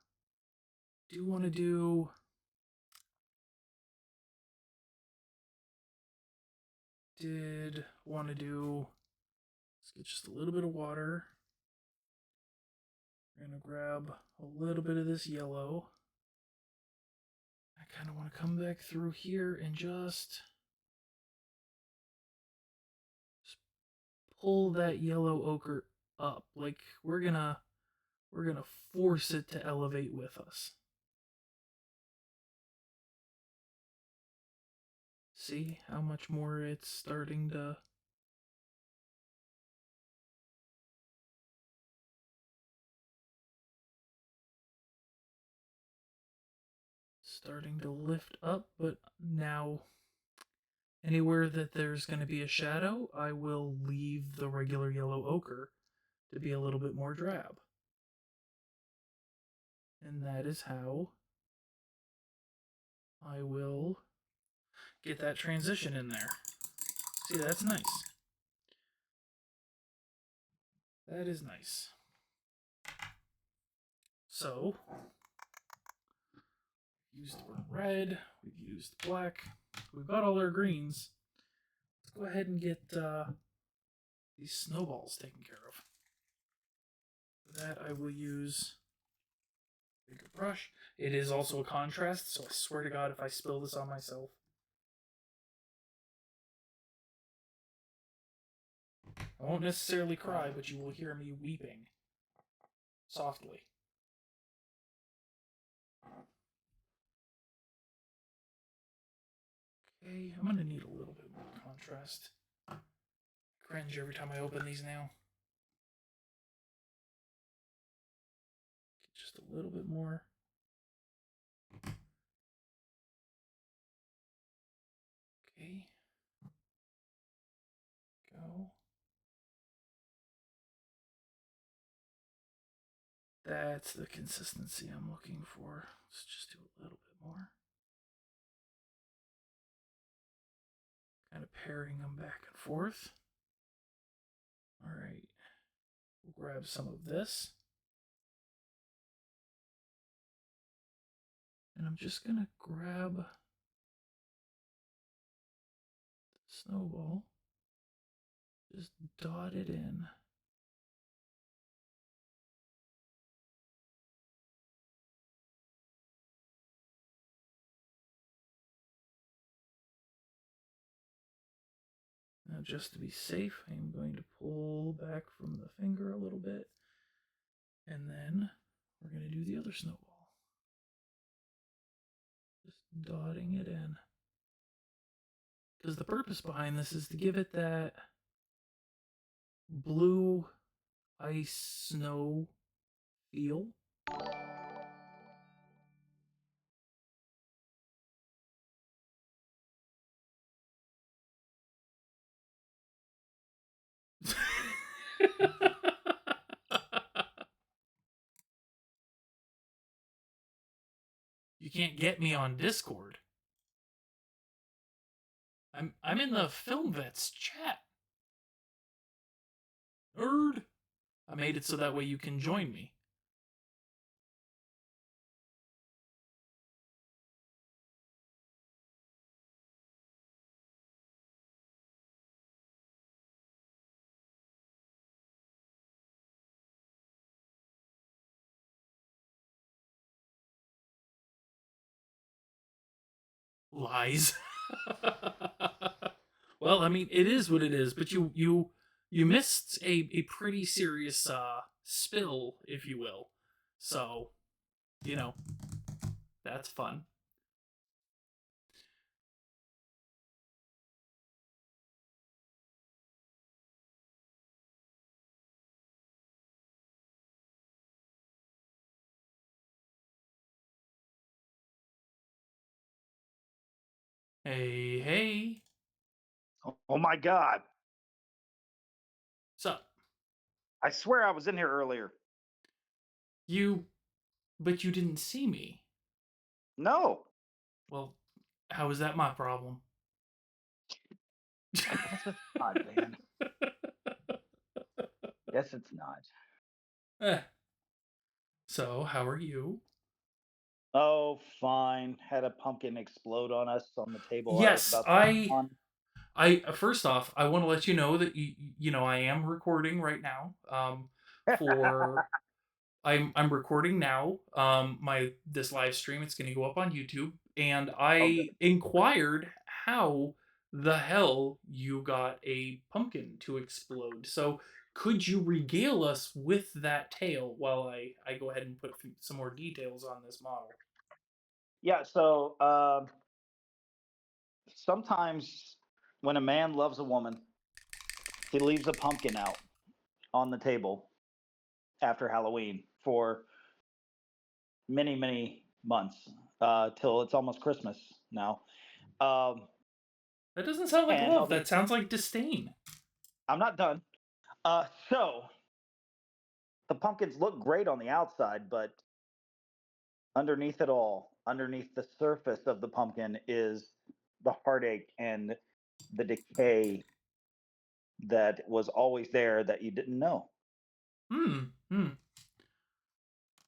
do want to do let's get just a little bit of water. We're going to grab a little bit of this yellow. I kind of want to come back through here and just pull that yellow ochre up. Like we're gonna force it to elevate with us. See how much more it's starting to lift up, but now anywhere that there's going to be a shadow, I will leave the regular yellow ochre to be a little bit more drab. And that is how I will get that transition in there. See, that's nice. That is nice. So, we've used red, we've used black, we've got all our greens. Let's go ahead and get these snowballs taken care of. For that, I will use a bigger brush. It is also a contrast, so I swear to God if I spill this on myself. I won't necessarily cry, but you will hear me weeping softly. Okay, I'm going to need a little bit more contrast. I cringe every time I open these now. Get just a little bit more. Okay. Go. That's the consistency I'm looking for. Let's just do a little bit more. Kind of pairing them back and forth. Alright. We'll grab some of this. And I'm just going to grab the snowball. Just dot it in. Now, just to be safe, I'm going to pull back from the finger a little bit. And then we're going to do the other snowball. Just dotting it in. Because the purpose behind this is to give it that blue ice snow feel. You can't get me on Discord. I'm in the Film Vets chat. Nerd. I made it so that way you can join me. Lies. Well, I mean, it is what it is, but you missed a pretty serious spill, if you will. So, you know, that's fun. Hey, hey. Oh my God. So, I swear I was in here earlier. you but you didn't see me. No, Well, how is that my problem? I guess it's not, man. Guess it's not. Eh. So, how are you? Oh, fine. Had a pumpkin explode on us on the table I was Yes, about to sit I on. I first off, I want to let you know that I am recording right now. For I'm recording now. My this live stream, it's going to go up on YouTube, and Oh, I good. inquired how the hell you got a pumpkin to explode. So could you regale us with that tale while I go ahead and put some more details on this model? Yeah, so sometimes when a man loves a woman, he leaves a pumpkin out on the table after Halloween for many, many months till it's almost Christmas now. Um, That doesn't sound like and love. other, That sounds like disdain. I'm not done. So the pumpkins look great on the outside, but underneath it all, underneath the surface of the pumpkin is the heartache and the decay that was always there that you didn't know. Hmm. Hmm.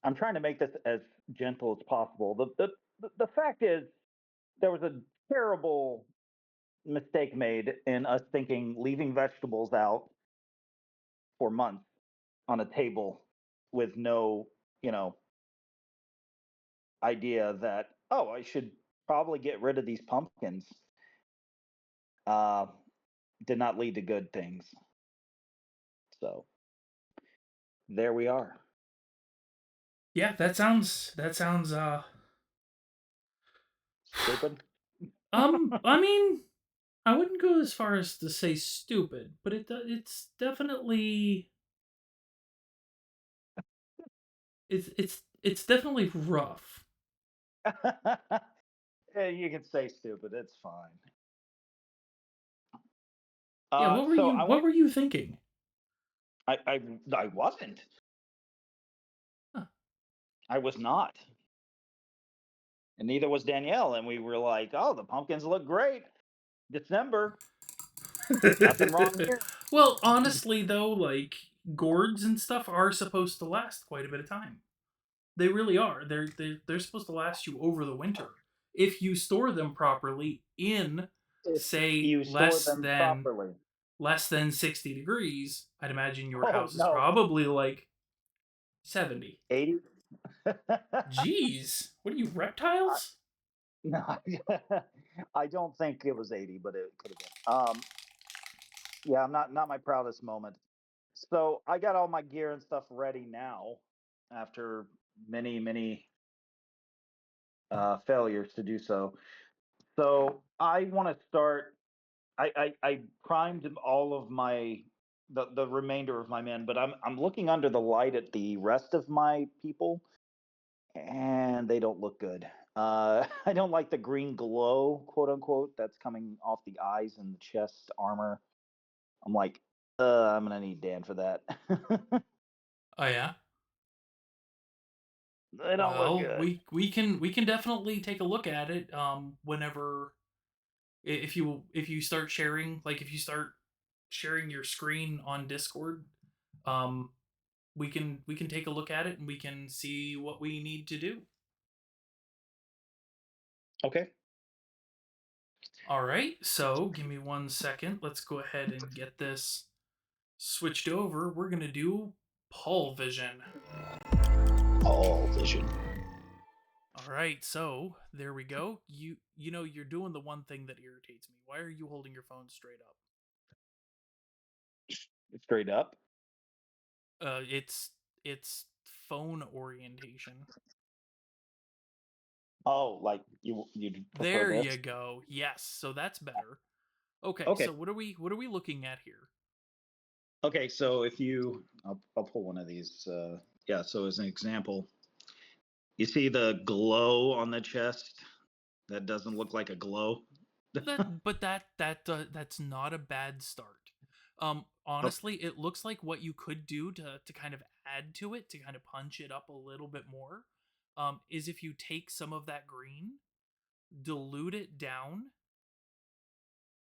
I'm trying to make this as gentle as possible. The fact is, there was a terrible mistake made in us thinking leaving vegetables out for months on a table with no, you know, idea that, oh, I should probably get rid of these pumpkins. Uh, did not lead to good things. So there we are. Yeah, that sounds Stupid. I mean, I wouldn't go as far as to say stupid, but it's definitely it's definitely rough. You can say stupid. It's fine. Yeah, So I what went. were you thinking? I wasn't. Huh. I was not, and neither was Danielle. And we were like, "Oh, the pumpkins look great. December, nothing wrong here." Well, honestly though, like gourds and stuff are supposed to last quite a bit of time. They really are. They're supposed to last you over the winter if you store them properly in, If say, you store them properly. less than 60 degrees. I'd imagine your Oh house is no, probably like 70. 80. Jeez, what are you, reptiles? No, I don't think it was 80, but it could have been. Yeah, I'm not my proudest moment. So I got all my gear and stuff ready now after many, many failures to do so. So I want to start. I primed all of my the remainder of my men, but I'm looking under the light at the rest of my people, and they don't look good. I don't like the green glow, quote unquote, that's coming off the eyes and the chest armor. I'm like, I'm gonna need Dan for that. Oh yeah. They don't look Well, good. we can definitely take a look at it whenever if you start sharing, like if you start sharing your screen on Discord, um we can take a look at it and we can see what we need to do. Okay. All right, so give me 1 second. Let's go ahead and get this switched over. We're gonna do Paul Vision. All vision. All right, so there we go. You're doing the one thing that irritates me. Why are you holding your phone straight up? Straight up. It's phone orientation. Oh, like you'd prefer There you this? go. Yes, so that's better. Okay, Okay. so what are we looking at here? Okay. So if you, I'll pull one of these. Yeah. So as an example, you see the glow on the chest that doesn't look like a glow. That's not a bad start. Oh, Honestly, it looks like what you could do to kind of add to it to kind of punch it up a little bit more, is if you take some of that green, dilute it down,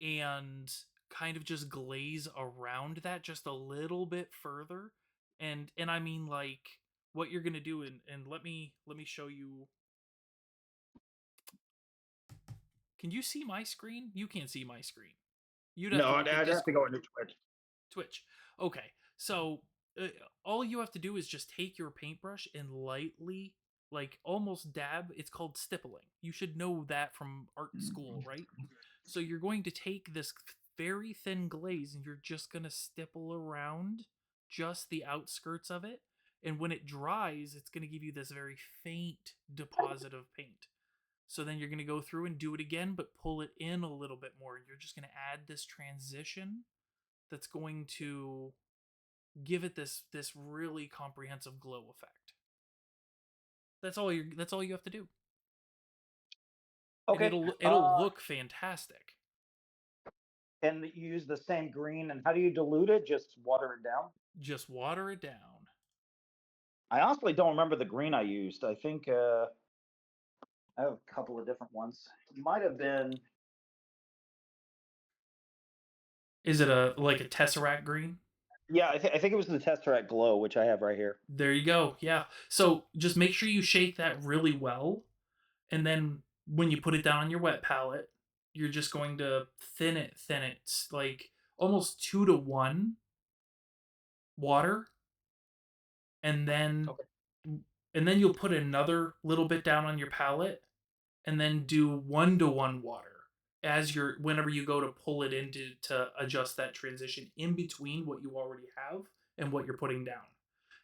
and kind of just glaze around that just a little bit further. And I mean, like, what you're gonna do, and let me show you. Can you see my screen? You can't see my screen. You'd have to no, look at I'd have to go Discord. into Twitch. Twitch. Okay, so all you have to do is just take your paintbrush and lightly, like almost dab. It's called stippling. You should know that from art school, right? So you're going to take this very thin glaze and you're just going to stipple around just the outskirts of it. And when it dries, it's going to give you this very faint deposit of paint. So then you're going to go through and do it again, but pull it in a little bit more. You're just going to add this transition that's going to give it this really comprehensive glow effect. That's all you have to do. And Okay. it'll look fantastic. And you use the same green. And how do you dilute it? Just water it down. Just water it down. I honestly don't remember the green I used. I think I have a couple of different ones. It might have been. Is it a like a tesseract green? Yeah, I think it was the Tesseract Glow, which I have right here. There you go. Yeah. So just make sure you shake that really well, and then when you put it down on your wet palette, you're just going to thin it like almost 2 to 1 water, and then Okay. you'll put another little bit down on your palette, and then do 1 to 1 water as you're whenever you go to pull it into to adjust that transition in between what you already have and what you're putting down.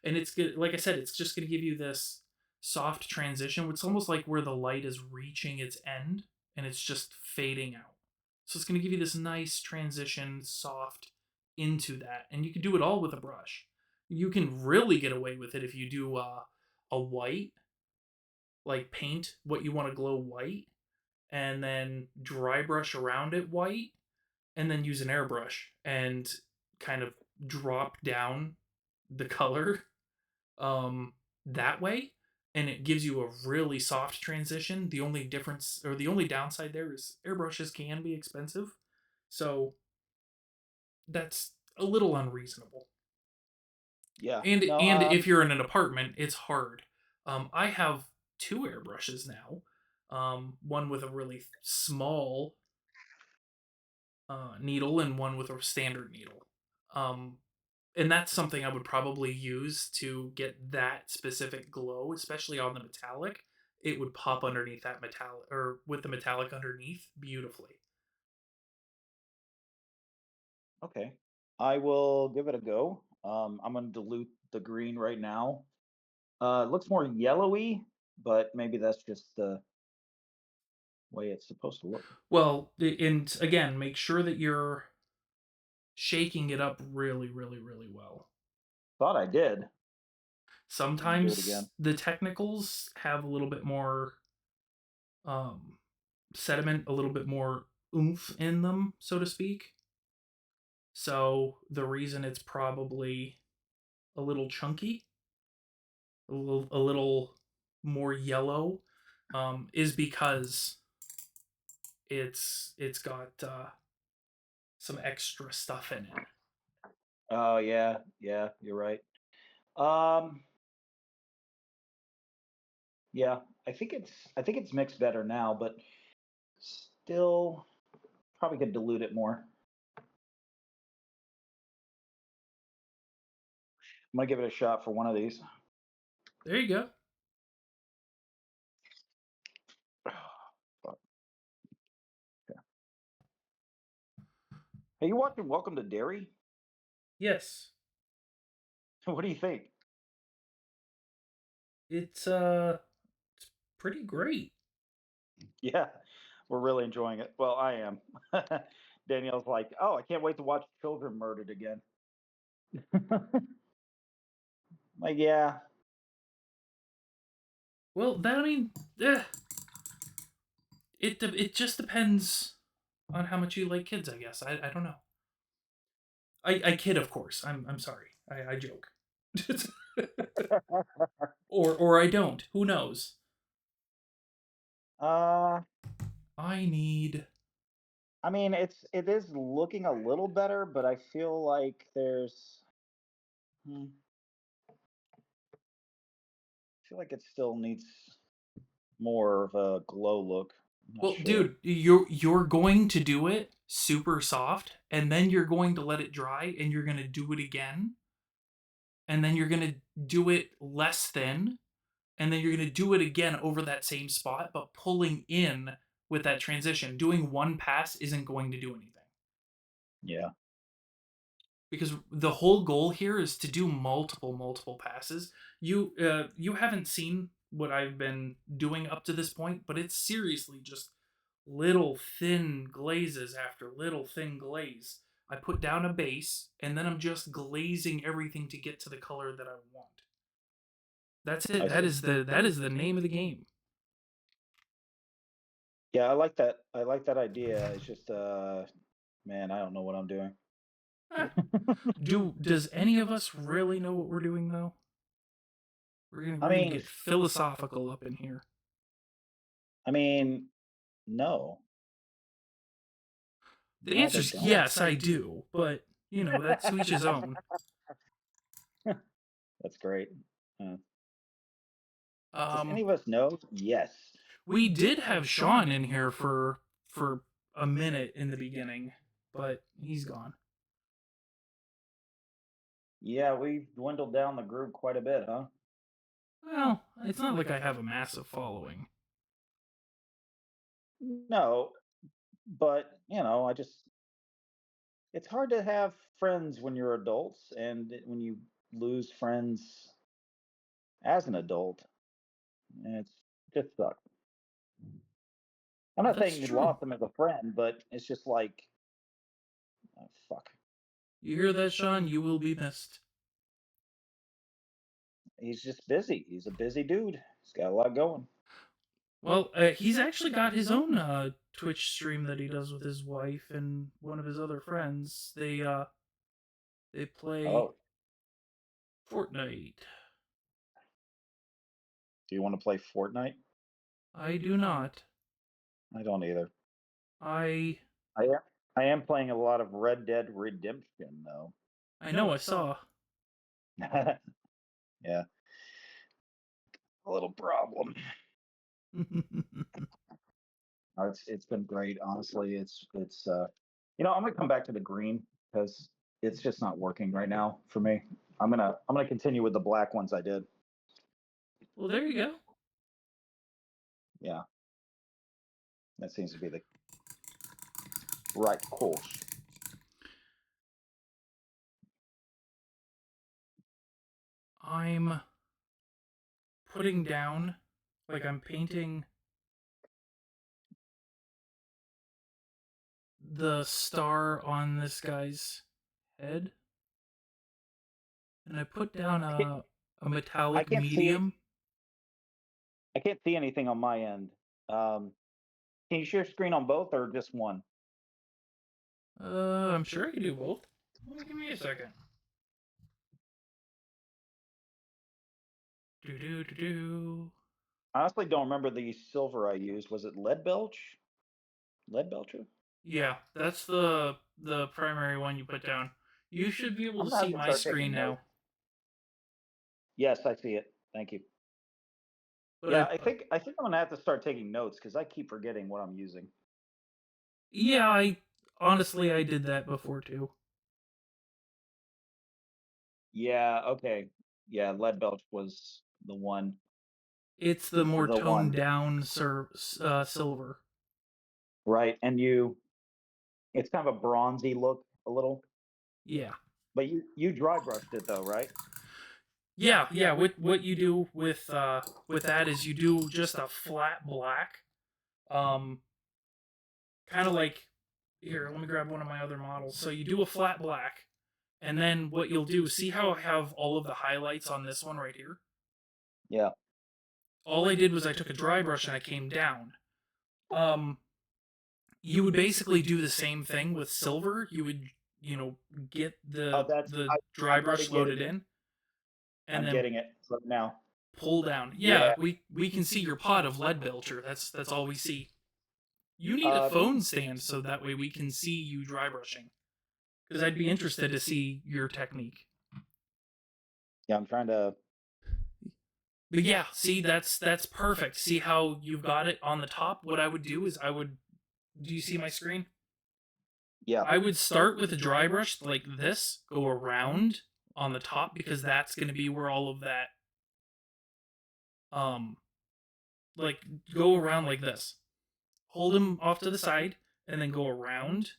And it's good, like I said, it's just going to give you this soft transition. It's almost like where the light is reaching its end and it's just fading out. So it's going to give you this nice transition, soft into that, and you can do it all with a brush. You can really get away with it if you do a white, like paint what you want to glow white, and then dry brush around it white, and then use an airbrush and kind of drop down the color um, that way, and it gives you a really soft transition. The only difference or the only downside there is airbrushes can be expensive, so that's a little unreasonable. Yeah. And if you're in an apartment, it's hard. I have two airbrushes now. One with a really small needle and one with a standard needle. Um, and that's something I would probably use to get that specific glow, especially on the metallic. It would pop underneath that metallic, or with the metallic underneath, beautifully. Okay. I will give it a go. I'm gonna dilute the green right now. It looks more yellowy, but maybe that's just the way it's supposed to look. Well, and again, make sure that you're shaking it up really, really, really well. Thought I did. Let me do it Sometimes again. the technicals have a little bit more um, sediment, a little bit more oomph in them, so to speak. So the reason it's probably a little chunky, a little more yellow, is because it's got some extra stuff in it. Oh yeah, yeah, you're right. Um, yeah, I think it's mixed better now, but still probably could dilute it more. I'm gonna give it a shot for one of these. There you go. Fuck, yeah. Hey, you watching Welcome to Dairy? Yes, What do you think? it's pretty great. Yeah, we're really enjoying it. Well, I am. Danielle's like, oh, I can't wait to watch children murdered again. Like, yeah, Well, that I mean, eh, it just depends on how much you like kids, I guess. I don't know. I kid, of course. I'm sorry. I joke. Or I don't. Who knows? uh, I need. I mean, it is looking a little better, but I feel like I feel like it still needs more of a glow look. I'm not Well, sure. dude, you're going to do it super soft, and then you're going to let it dry, and you're gonna do it again, and then you're gonna do it less thin, and then you're gonna do it again over that same spot, but pulling in with that transition. Doing one pass isn't going to do anything. Yeah, Because the whole goal here is to do multiple passes. You haven't seen what I've been doing up to this point, but it's seriously just little thin glazes after little thin glaze. I put down a base and then I'm just glazing everything to get to the color that I want. That's it. I see. That is the name of the game. Yeah, I like that. I like that idea. It's just, man, I don't know what I'm doing. Eh, does any of us really know what we're doing though? I We're gonna mean, get philosophical up in here. I mean, no, The no, they answer's don't. yes, I do, but that's to each his own. That's great. Uh, does any Um, of us know? Yes. we did have Sean in here for a minute in the beginning, but he's gone. Yeah, we've dwindled down the group quite a bit, huh? Well, it's not like I have a massive following. No, but I just it's hard to have friends when you're adults, and when you lose friends as an adult, it's just sucks. I'm not That's saying you true. lost him as a friend, but it's just like, oh, fuck. You hear that, Sean? You will be missed. He's just busy. He's a busy dude. He's got a lot going. Well, he's actually got his own Twitch stream that he does with his wife and one of his other friends. They play Oh, Fortnite. do you want to play Fortnite? I do not. I don't either. I I am. I am playing a lot of Red Dead Redemption, though. I know I saw. Yeah, a little problem. It's been great, honestly. I'm gonna come back to the green because it's just not working right now for me. I'm gonna continue with the black ones I did. Well, there you go. Yeah, that seems to be the right course. I'm putting down, like I'm painting the star on this guy's head, and I put down I can't, a I metallic can't see medium. I can't see anything on my end. Um, can you share screen on both or just one? I'm sure I can do both. Give me a second. Do do do do. I honestly don't remember the silver I used. Was it lead belch? Lead belcher? Yeah, that's the primary one you put down. You should be able I'm to gonna have see to my start screen taking now. notes. Yes, I see it. Thank you. But Yeah, I think I'm gonna have to start taking notes because I keep forgetting what I'm using. yeah, I honestly I did that before too. Yeah, okay. Yeah, lead belch was the one. It's the more The toned one. down silver. Right. And it's kind of a bronzy look a little. Yeah. But you dry brushed it though, right? Yeah, yeah. What you do with that is you do just a flat black, um, kind of like here. Let me grab one of my other models. So you do a flat black, and then what you'll do. See how I have all of the highlights on this one right here. Yeah. All I did was I took a dry brush and I came down. Um, you would basically do the same thing with silver. You would get Oh, the dry I'm already brush getting loaded it. in and I'm then getting it right now. pull down. Yeah. Yeah, we can see your pot of lead belcher. That's all we see. You need a Uh phone stand so that way we can see you dry brushing. Because I'd be interested to see your technique. yeah, I'm trying to. But yeah, see that's perfect. See how you've got it on the top? What I would do is I would do you see my screen? Yeah. I would start with a dry brush like this, go around on the top because that's going to be where all of that um like go around like this. Hold him off to the side and then go around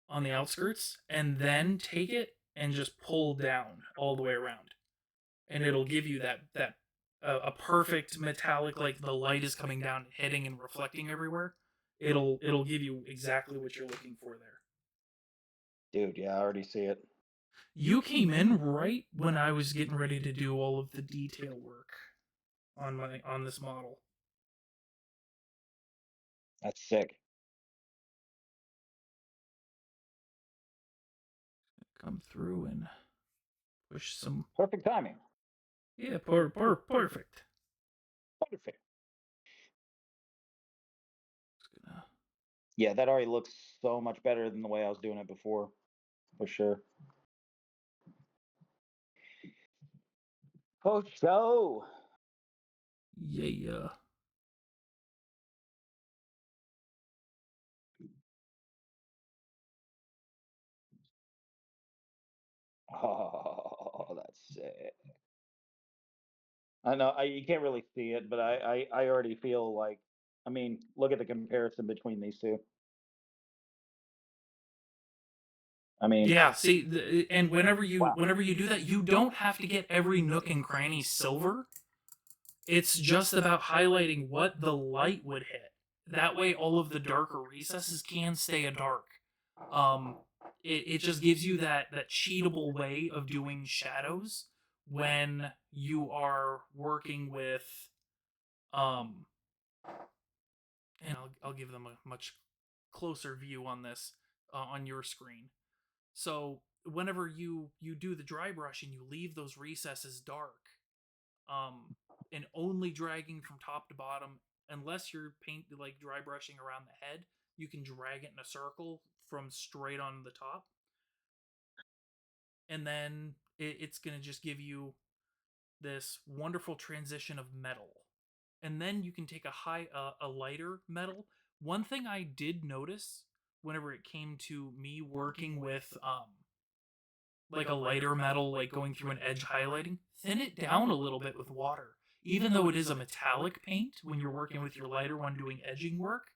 on the outskirts and then take it and just pull down all the way around. And it'll give you that a perfect metallic, like the light is coming down, hitting and reflecting everywhere. It'll give you exactly what you're looking for there. Dude, yeah, I already see it. You came in right when I was getting ready to do all of the detail work on this model. That's sick. Come through and push some. Perfect timing. Yeah, perfect. Perfect. Just gonna. Yeah, that already looks so much better than the way I was doing it before, for sure. Oh, show. Yeah. Oh, that's sick. I know you can't really see it, but I already feel like, I mean, look at the comparison between these two. I mean, Yeah, see, and wow. whenever you do that, you don't have to get every nook and cranny silver. It's just about highlighting what the light would hit. That way, all of the darker recesses can stay a dark. Um, it just gives you that cheatable way of doing shadows when you are working with and I'll give them a much closer view on this on your screen. So whenever you do the dry brush and you leave those recesses dark, um, and only dragging from top to bottom, unless you're paint like dry brushing around the head, you can drag it in a circle from straight on the top, and then it's gonna just give you this wonderful transition of metal. And then you can take a lighter metal. One thing I did notice whenever it came to me working with like a lighter metal, like going through an edge highlighting, thin it down a little bit with water. Even though it is a metallic paint, when you're working with your lighter one doing edging work,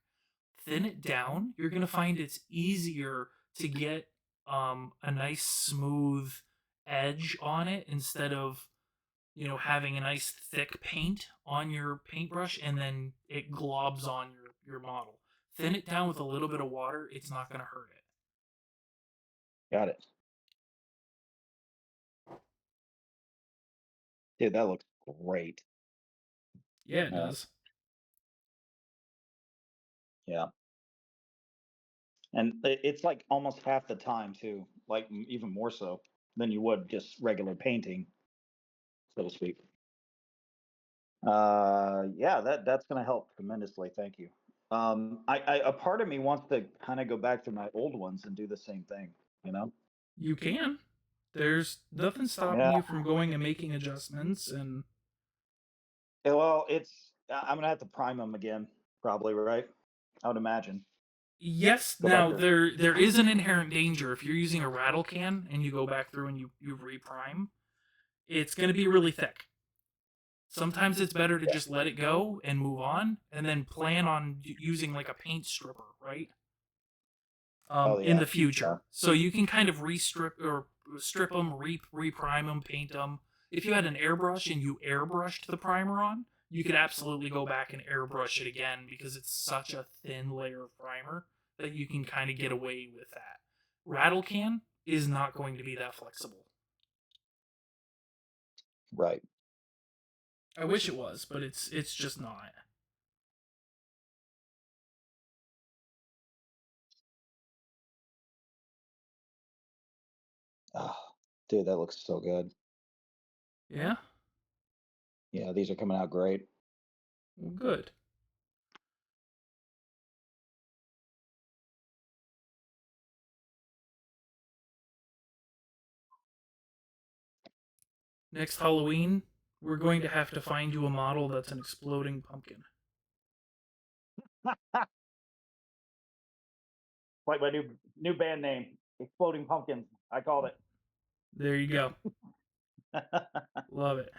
thin it down. You're gonna find it's easier to get a nice smooth edge on it instead of having a nice thick paint on your paintbrush and then it globs on your model. Thin it down with a little bit of water. It's not gonna hurt it. Got it. Dude, that looks great. Yeah, it Yeah. does. Yeah. And it's like almost half the time too, like even more so than you would just regular painting, so to speak. Yeah, that's gonna help tremendously. Thank you. I a part of me wants to kind of go back to my old ones and do the same thing. You know? You can. There's nothing stopping Yeah. you from going and making adjustments. And Well, I'm gonna have to prime them again, probably, right? I would imagine. yes, Go back now to. there is an inherent danger if you're using a rattle can and you go back through and you reprime. It's going to be really thick. Sometimes it's better to Yeah. just let it go and move on, and then plan on using like a paint stripper, right? Oh In yeah. the Yeah. future, so you can kind of restrip or strip them, reprime them, paint them. If you had an airbrush and you airbrushed the primer on, you could absolutely go back and airbrush it again because it's such a thin layer of primer that you can kind of get away with that. Rattle can is not going to be that flexible. Right. I wish it was, but it's just not. Oh, dude, that looks so good. Yeah, Yeah, these are coming out great. well, good. Next Halloween, we're going to have to find you a model that's an exploding pumpkin. Like my new band name, Exploding Pumpkins. I called There you go. it. Love it.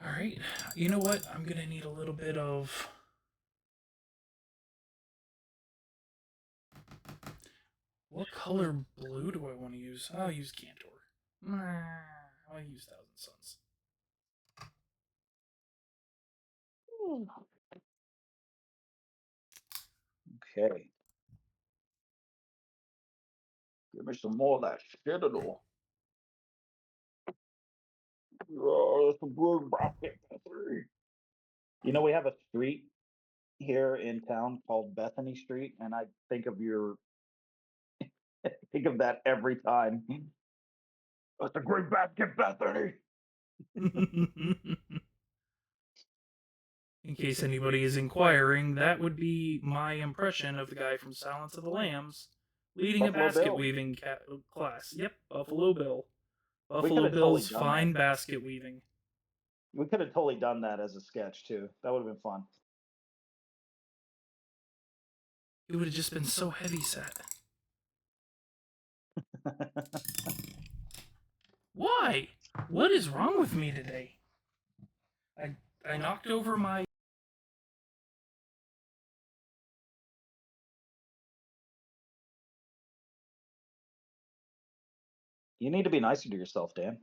All right. You know what? I'm going to need a little bit of. What color blue do I want to use? I'll use Cantor. I'll use Thousand Suns. Okay, give me some more of that Citadel. Oh, that's a good basket. You know, we have a street here in town called Bethany Street, and I think of that every time. That's a great basket, Bethany. In case anybody is inquiring, that would be my impression of the guy from Silence of the Lambs leading a Buffalo basket Bill. weaving class. Yep, Buffalo Bill. We could Buffalo have totally Bill's done that. fine basket weaving. We could have totally done that as a sketch too. That would have been fun. It would have just been so heavy set. Why? What is wrong with me today? I I knocked over my. You need to be nicer to yourself, Dan.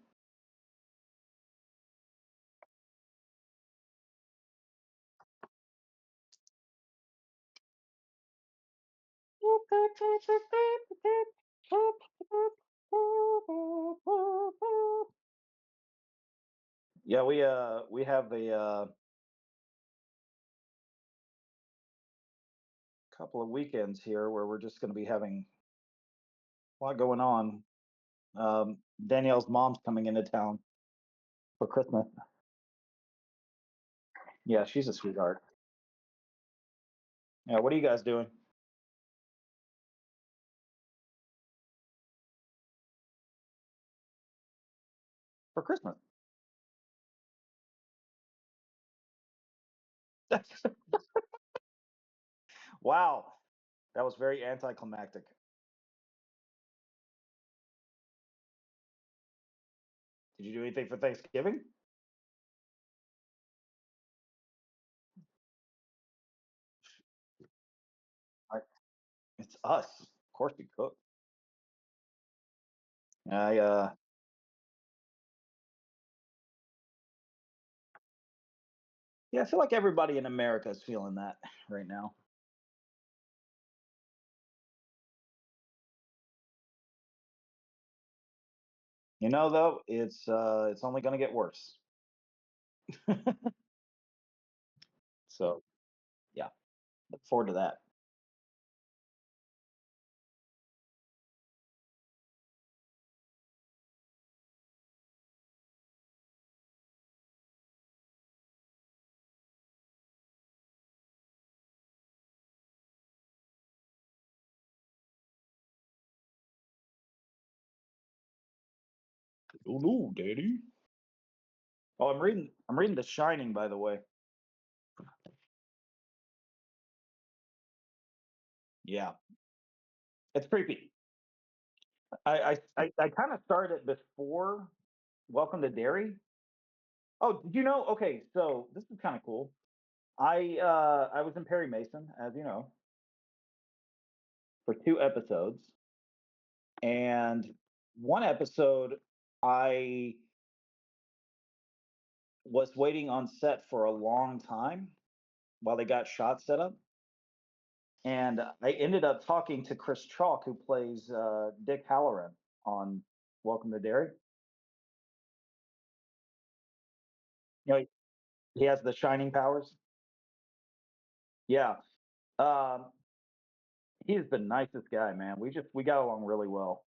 Yeah, we have a couple of weekends here where we're just going to be having a lot going on. Danielle's mom's coming into town for Christmas. Yeah, she's a sweetheart. Yeah, what are you guys doing for Christmas? Wow, that was very anticlimactic. Did you do anything for Thanksgiving? I, it's us. Of course we cook. I Yeah, I feel like everybody in America is feeling that right now. You know, though, it's only going to get worse. So yeah, look forward to that. Oh no, Daddy. Oh, I'm reading The Shining, by the way. Yeah, it's creepy. I kind of started it before Welcome to Derry. Oh, did you know? Okay, so this is kind of cool. I was in Perry Mason, as you know, for 2 episodes, and one episode I was waiting on set for a long time while they got shots set up, and I ended up talking to Chris Chalk, who plays Dick Halloran on Welcome to Derry. You know, he has the shining powers. Yeah, um, he's the nicest guy, man. We got along really well.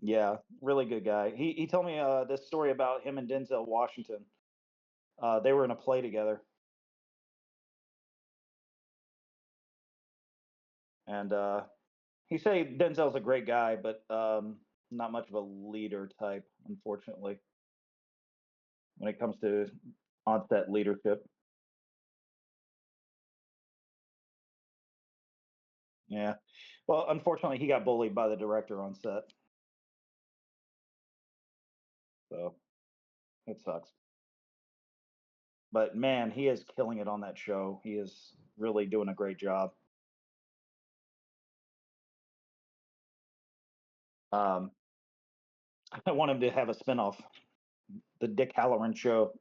Yeah, really good guy. He told me this story about him and Denzel Washington. They were in a play together, and he said Denzel's a great guy, but not much of a leader type, unfortunately, when it comes to on-set leadership. Yeah. Well, unfortunately, he got bullied by the director on set, so it sucks. But man, he is killing it on that show. He is really doing a great job. Um, I want him to have a spinoff, the Dick Halloran Show.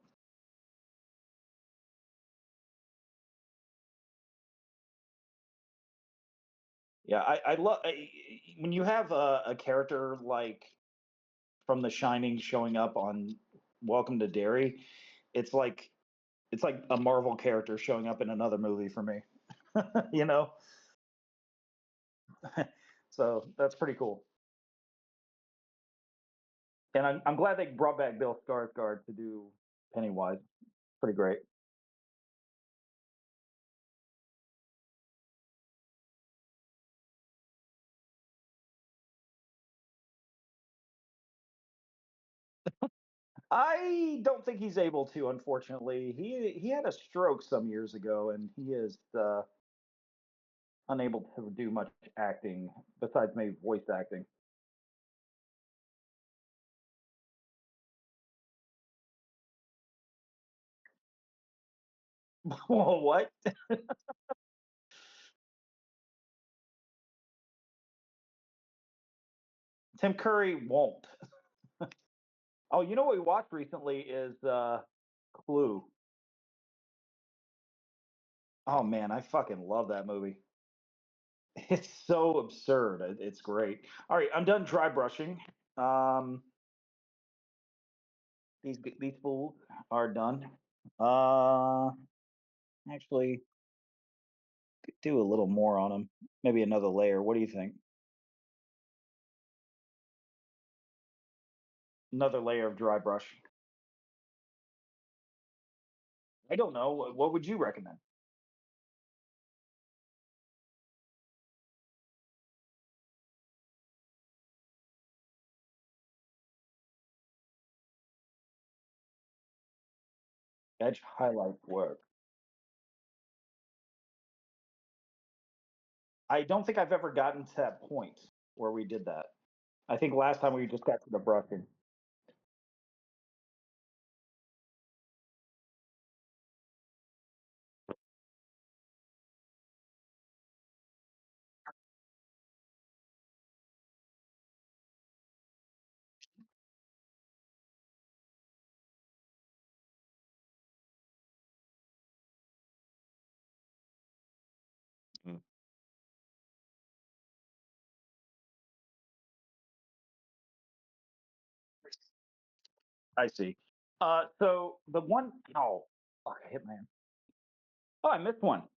Yeah, I love when you have a character like from The Shining showing up on Welcome to Derry. It's like it's like a Marvel character showing up in another movie for me. you know, so that's pretty cool. And I'm glad they brought back Bill Skarsgård to do Pennywise. Pretty great. I don't think he's able to, unfortunately. He had a stroke some years ago, and he is unable to do much acting besides maybe voice acting. Well, what? Tim Curry won't. Oh, you know what we watched recently is Clue. Oh man, I fucking love that movie. It's so absurd. It's great. All right, I'm done dry brushing. Um, these fools are done. Uh, actually, could do a little more on them. Maybe another layer. What do you think? Another layer of dry brush. I don't know. What would you recommend? Edge highlight work. I don't think I've ever gotten to that point where we did that. I think last time we just got to the brushing. Mm, I see. So the one, oh, fuck, I hit man. Oh, I missed one.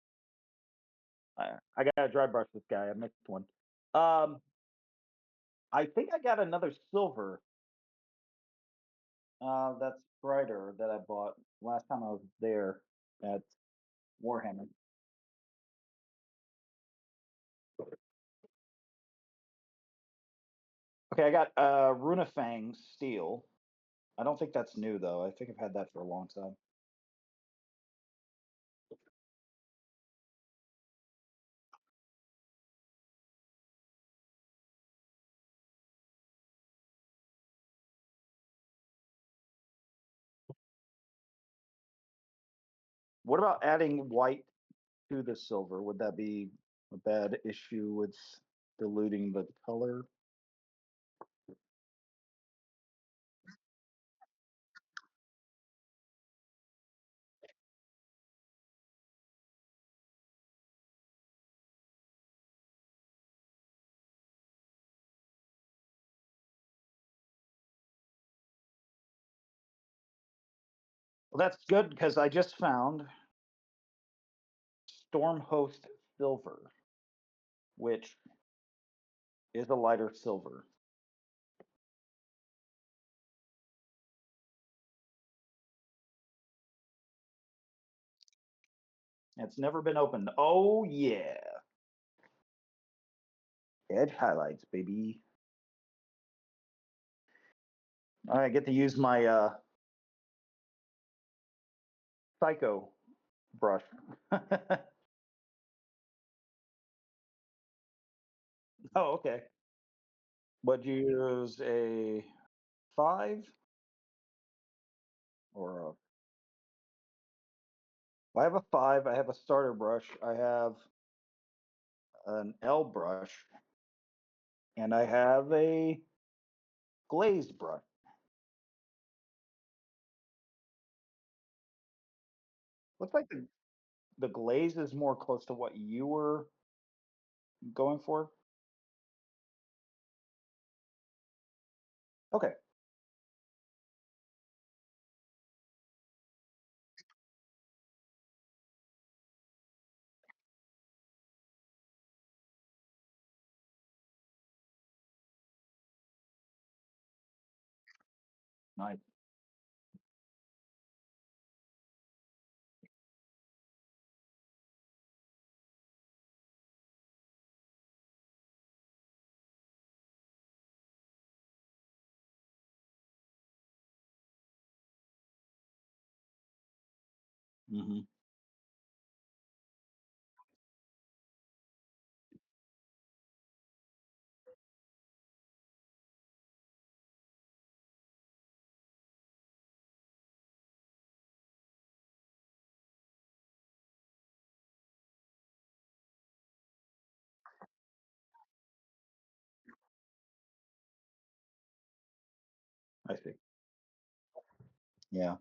I gotta dry brush this guy. I missed one. Um, I think I got another silver. That's brighter that I bought last time I was there at Warhammer. Okay, I got Runafang steel. I don't think that's new though. I think I've had that for a long time. What about adding white to the silver? Would that be a bad issue with diluting the color? Well, that's good because I just found Stormhost Silver, which is a lighter silver. It's never been opened. Oh yeah, edge highlights, baby. I get to use my Psycho brush. Oh, okay. Would you use a 5 or a I have a 5, I have a starter brush, I have an L brush, and I have a glazed brush. Looks like the glaze is more close to what you were going for. Okay, nice. Hmm. I see. Yeah.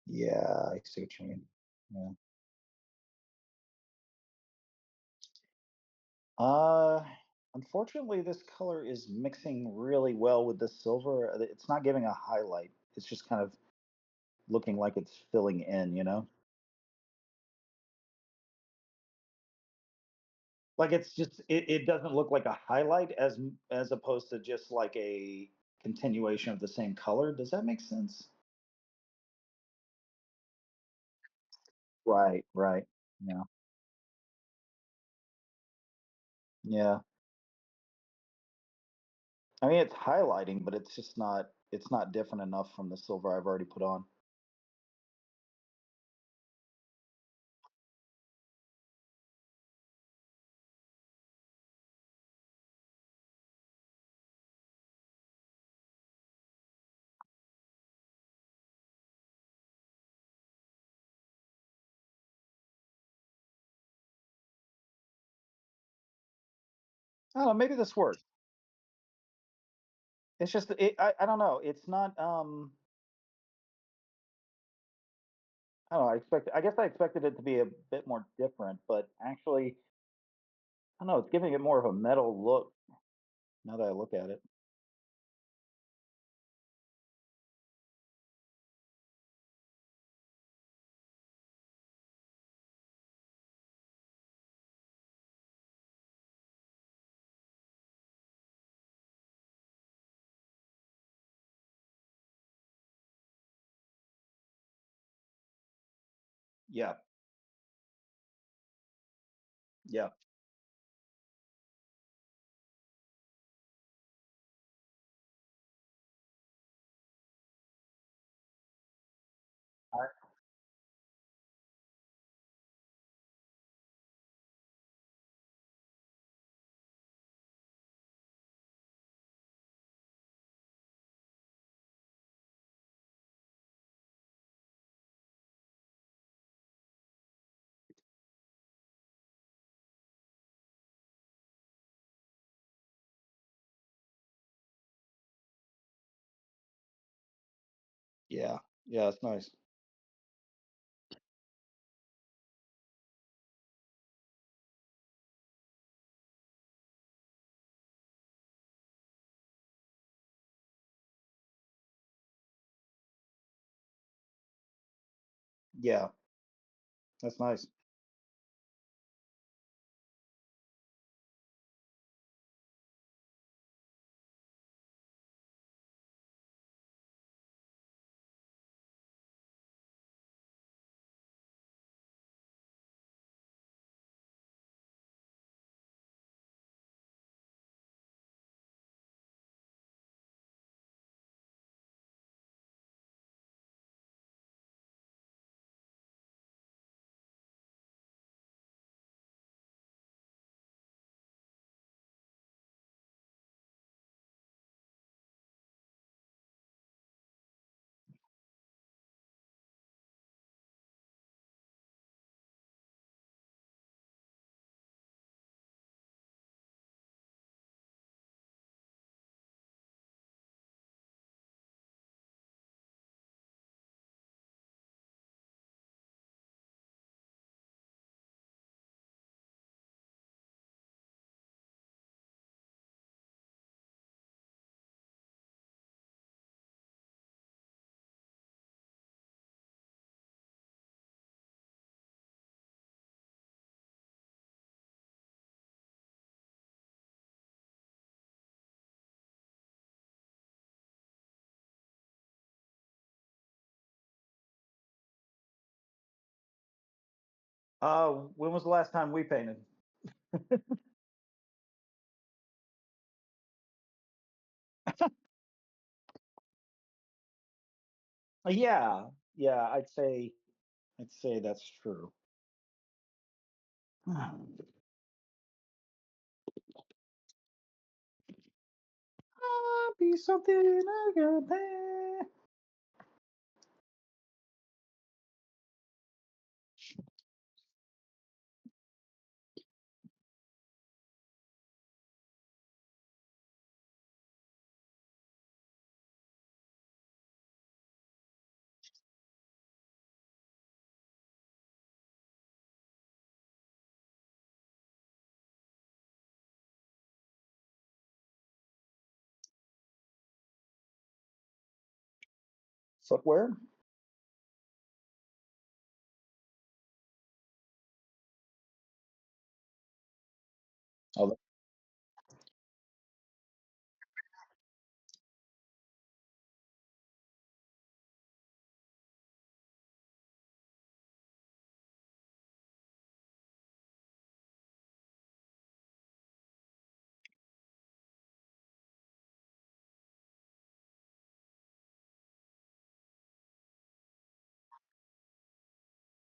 Yeah, I see what you mean. Yeah. Uh, Unfortunately, this color is mixing really well with the silver. It's not giving a highlight. It's just kind of looking like it's filling in, you know? Like it's just it doesn't look like a highlight as opposed to just like a continuation of the same color. Does that make sense? Right, right. Yeah. Yeah. I mean it's highlighting, but it's not different enough from the silver I've already put on. I don't know, maybe this works. It's just I don't know. It's not I don't know. I guess I expected it to be a bit more different, but actually, I don't know. It's giving it more of a metal look now that I look at it. Yeah, yeah. I- Yeah, yeah. It's nice. Yeah, that's nice. When was the last time we painted? Yeah, yeah. I'd say that's true. I'll be something I got there. Footwear? Oh,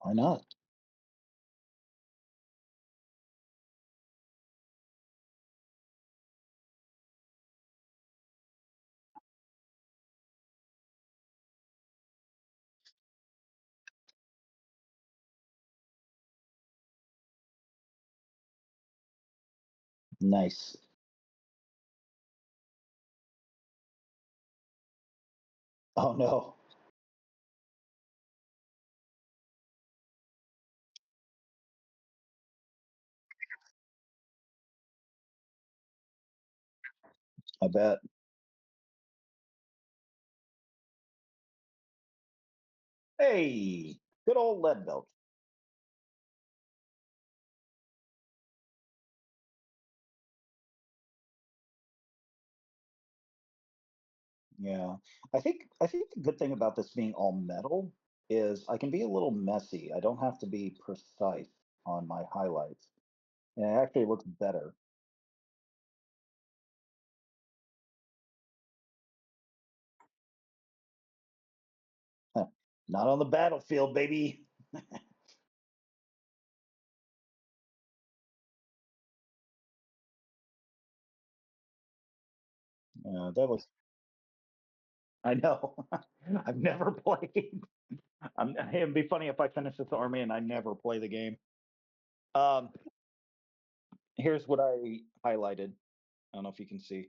why not? Nice. Oh no. I bet. Hey, good old lead belt. Yeah. I think the good thing about this being all metal is I can be a little messy. I don't have to be precise on my highlights. And it actually looks better. Not on the battlefield, baby. That was I know. I've never played. It'd be funny if I finish this army and I never play the game. Um, Here's what I highlighted. I don't know if you can see.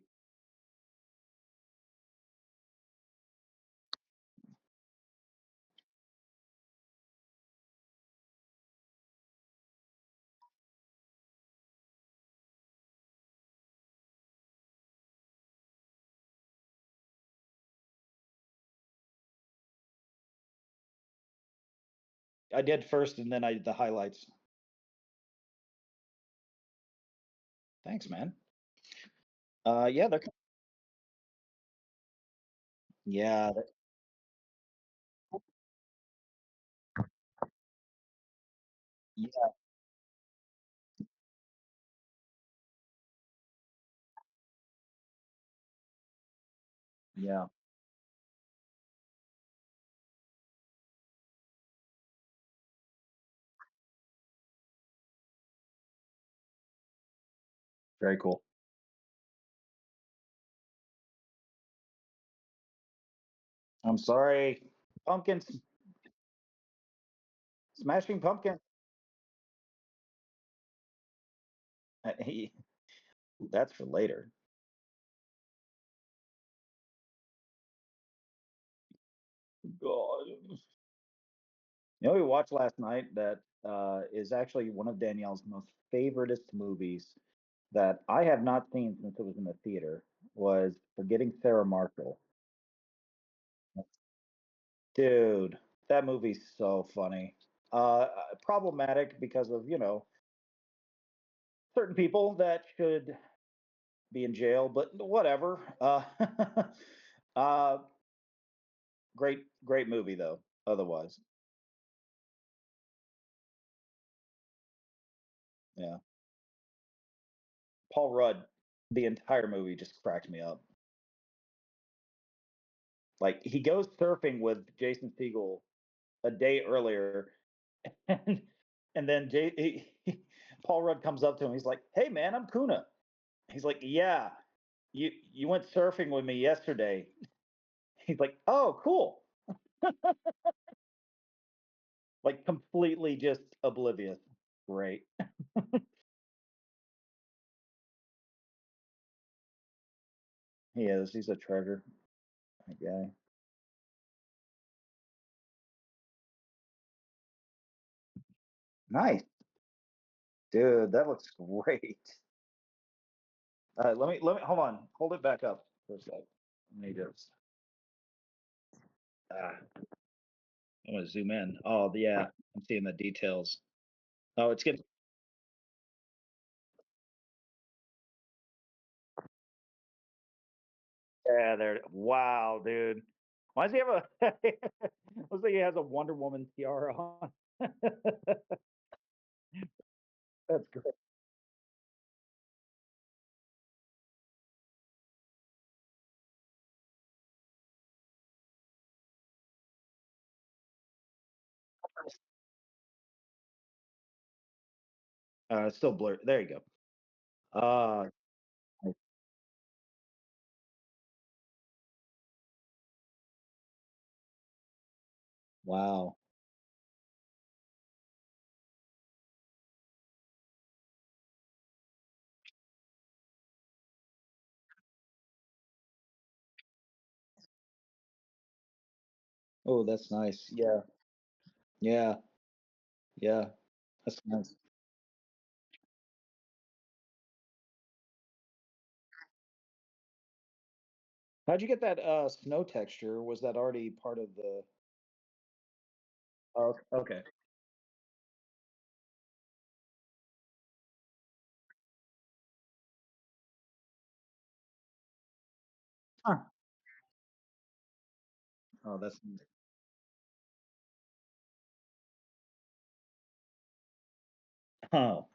I did first, and then I did the highlights. Thanks, man. Yeah, yeah, yeah, yeah. Very cool. I'm sorry. Pumpkins, smashing pumpkin. He, that's for later. God. You know, we watched last night that is actually one of Danielle's most favoritist movies that I have not seen since it was in the theater was Forgetting Sarah Marshall. Dude, that movie's so funny. Problematic because of, certain people that should be in jail, but whatever. Uh, great movie though. Otherwise, yeah. Paul Rudd, the entire movie just cracked me up. Like he goes surfing with Jason Seagull a day earlier, and and then Paul Rudd comes up to him. He's like, "Hey man, I'm Kuna." He's like, "Yeah, you went surfing with me yesterday." He's like, "Oh, cool." Like completely just oblivious. Great. He is. He's a treasure. That guy. Nice, dude. That looks great. Let me hold on. Hold it back up for a sec. Let me just. I want to zoom in. Oh, yeah. I'm seeing the details. Oh, it's getting. Yeah, there. Wow, dude. Why does he have a? Looks like he has a Wonder Woman tiara on. That's great. It's still blurred. There you go. Uh, wow. Oh, that's nice. Yeah. Yeah. Yeah. That's nice. How'd you get that snow texture? Was that already part of the? Oh, okay. Huh. Oh, that's neat. Oh,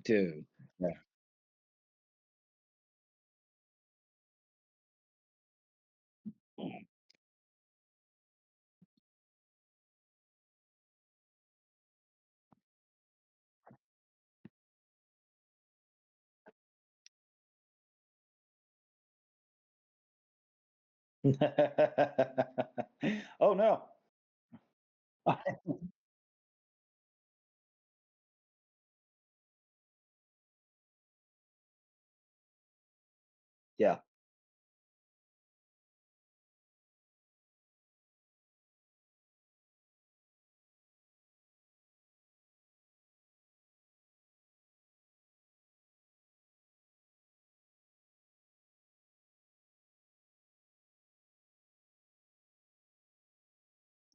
dude. Yeah. Oh no. Yeah.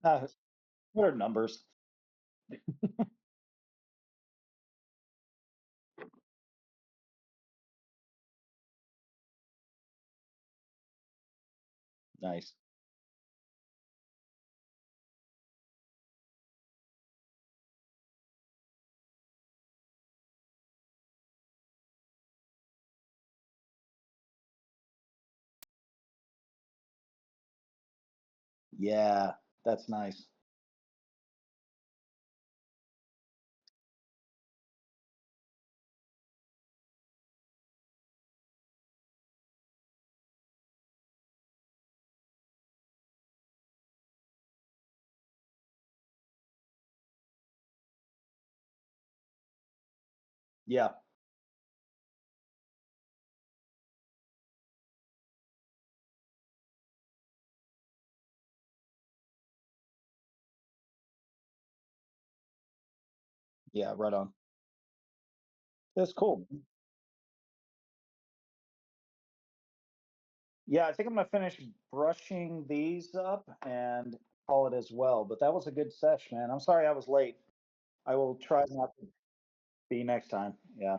Uh, what are numbers? Nice. Yeah, that's nice. Yeah. Yeah, right on. That's cool. Yeah, I think I'm gonna finish brushing these up and call it as well. But that was a good sesh, man. I'm sorry I was late. I will try not to be next time. Yeah.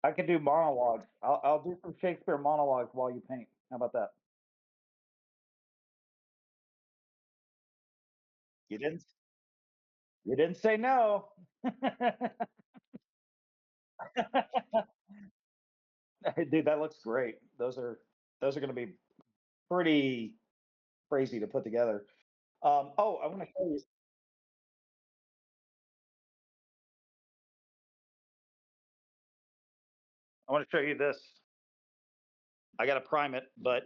I could do monologues. I'll do some Shakespeare monologues while you paint. How about that? You didn't you didn't say no. Dude, that looks great. Those are gonna be pretty crazy to put together. Oh, I wanna show you this. I gotta prime it, but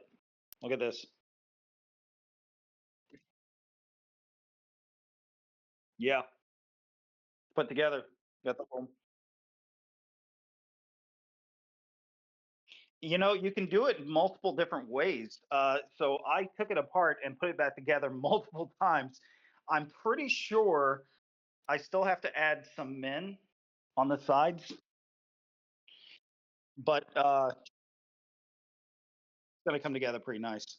look at this. Yeah, put together. Got the whole you can do it multiple different ways. So I took it apart and put it back together multiple times. I'm pretty sure I still have to add some men on the sides, but it's gonna come together pretty nice.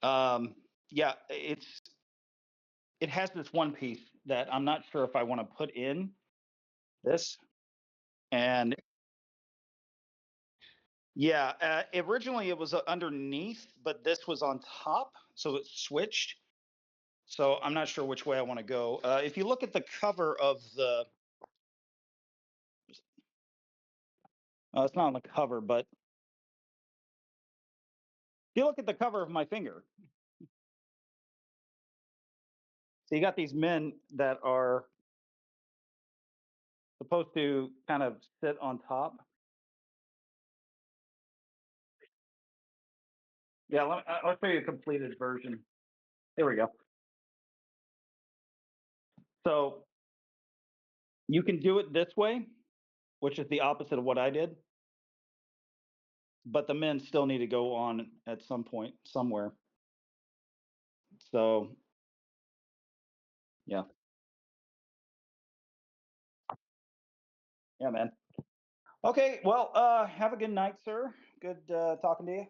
Um, yeah, it has this one piece that I'm not sure if I want to put in this. And yeah, originally it was underneath, but this was on top, so it switched. So I'm not sure which way I want to go. If you look at the cover of the, it's not on the cover, but if you look at the cover of my finger, so you got these men that are supposed to kind of sit on top. Yeah, I'll show you a completed version. There we go. So you can do it this way, which is the opposite of what I did, but the men still need to go on at some point somewhere. So yeah, yeah, man. Okay, well, have a good night, sir. Good talking to you.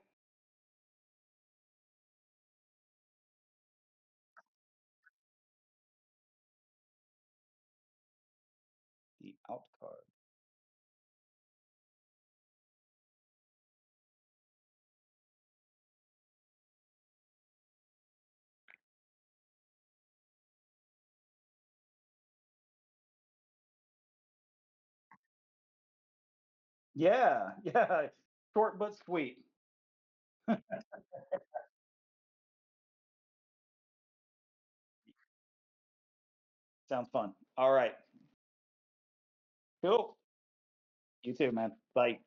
The out card. Yeah, yeah. Short but sweet. Sounds fun. All right. Cool. You too, man. Bye.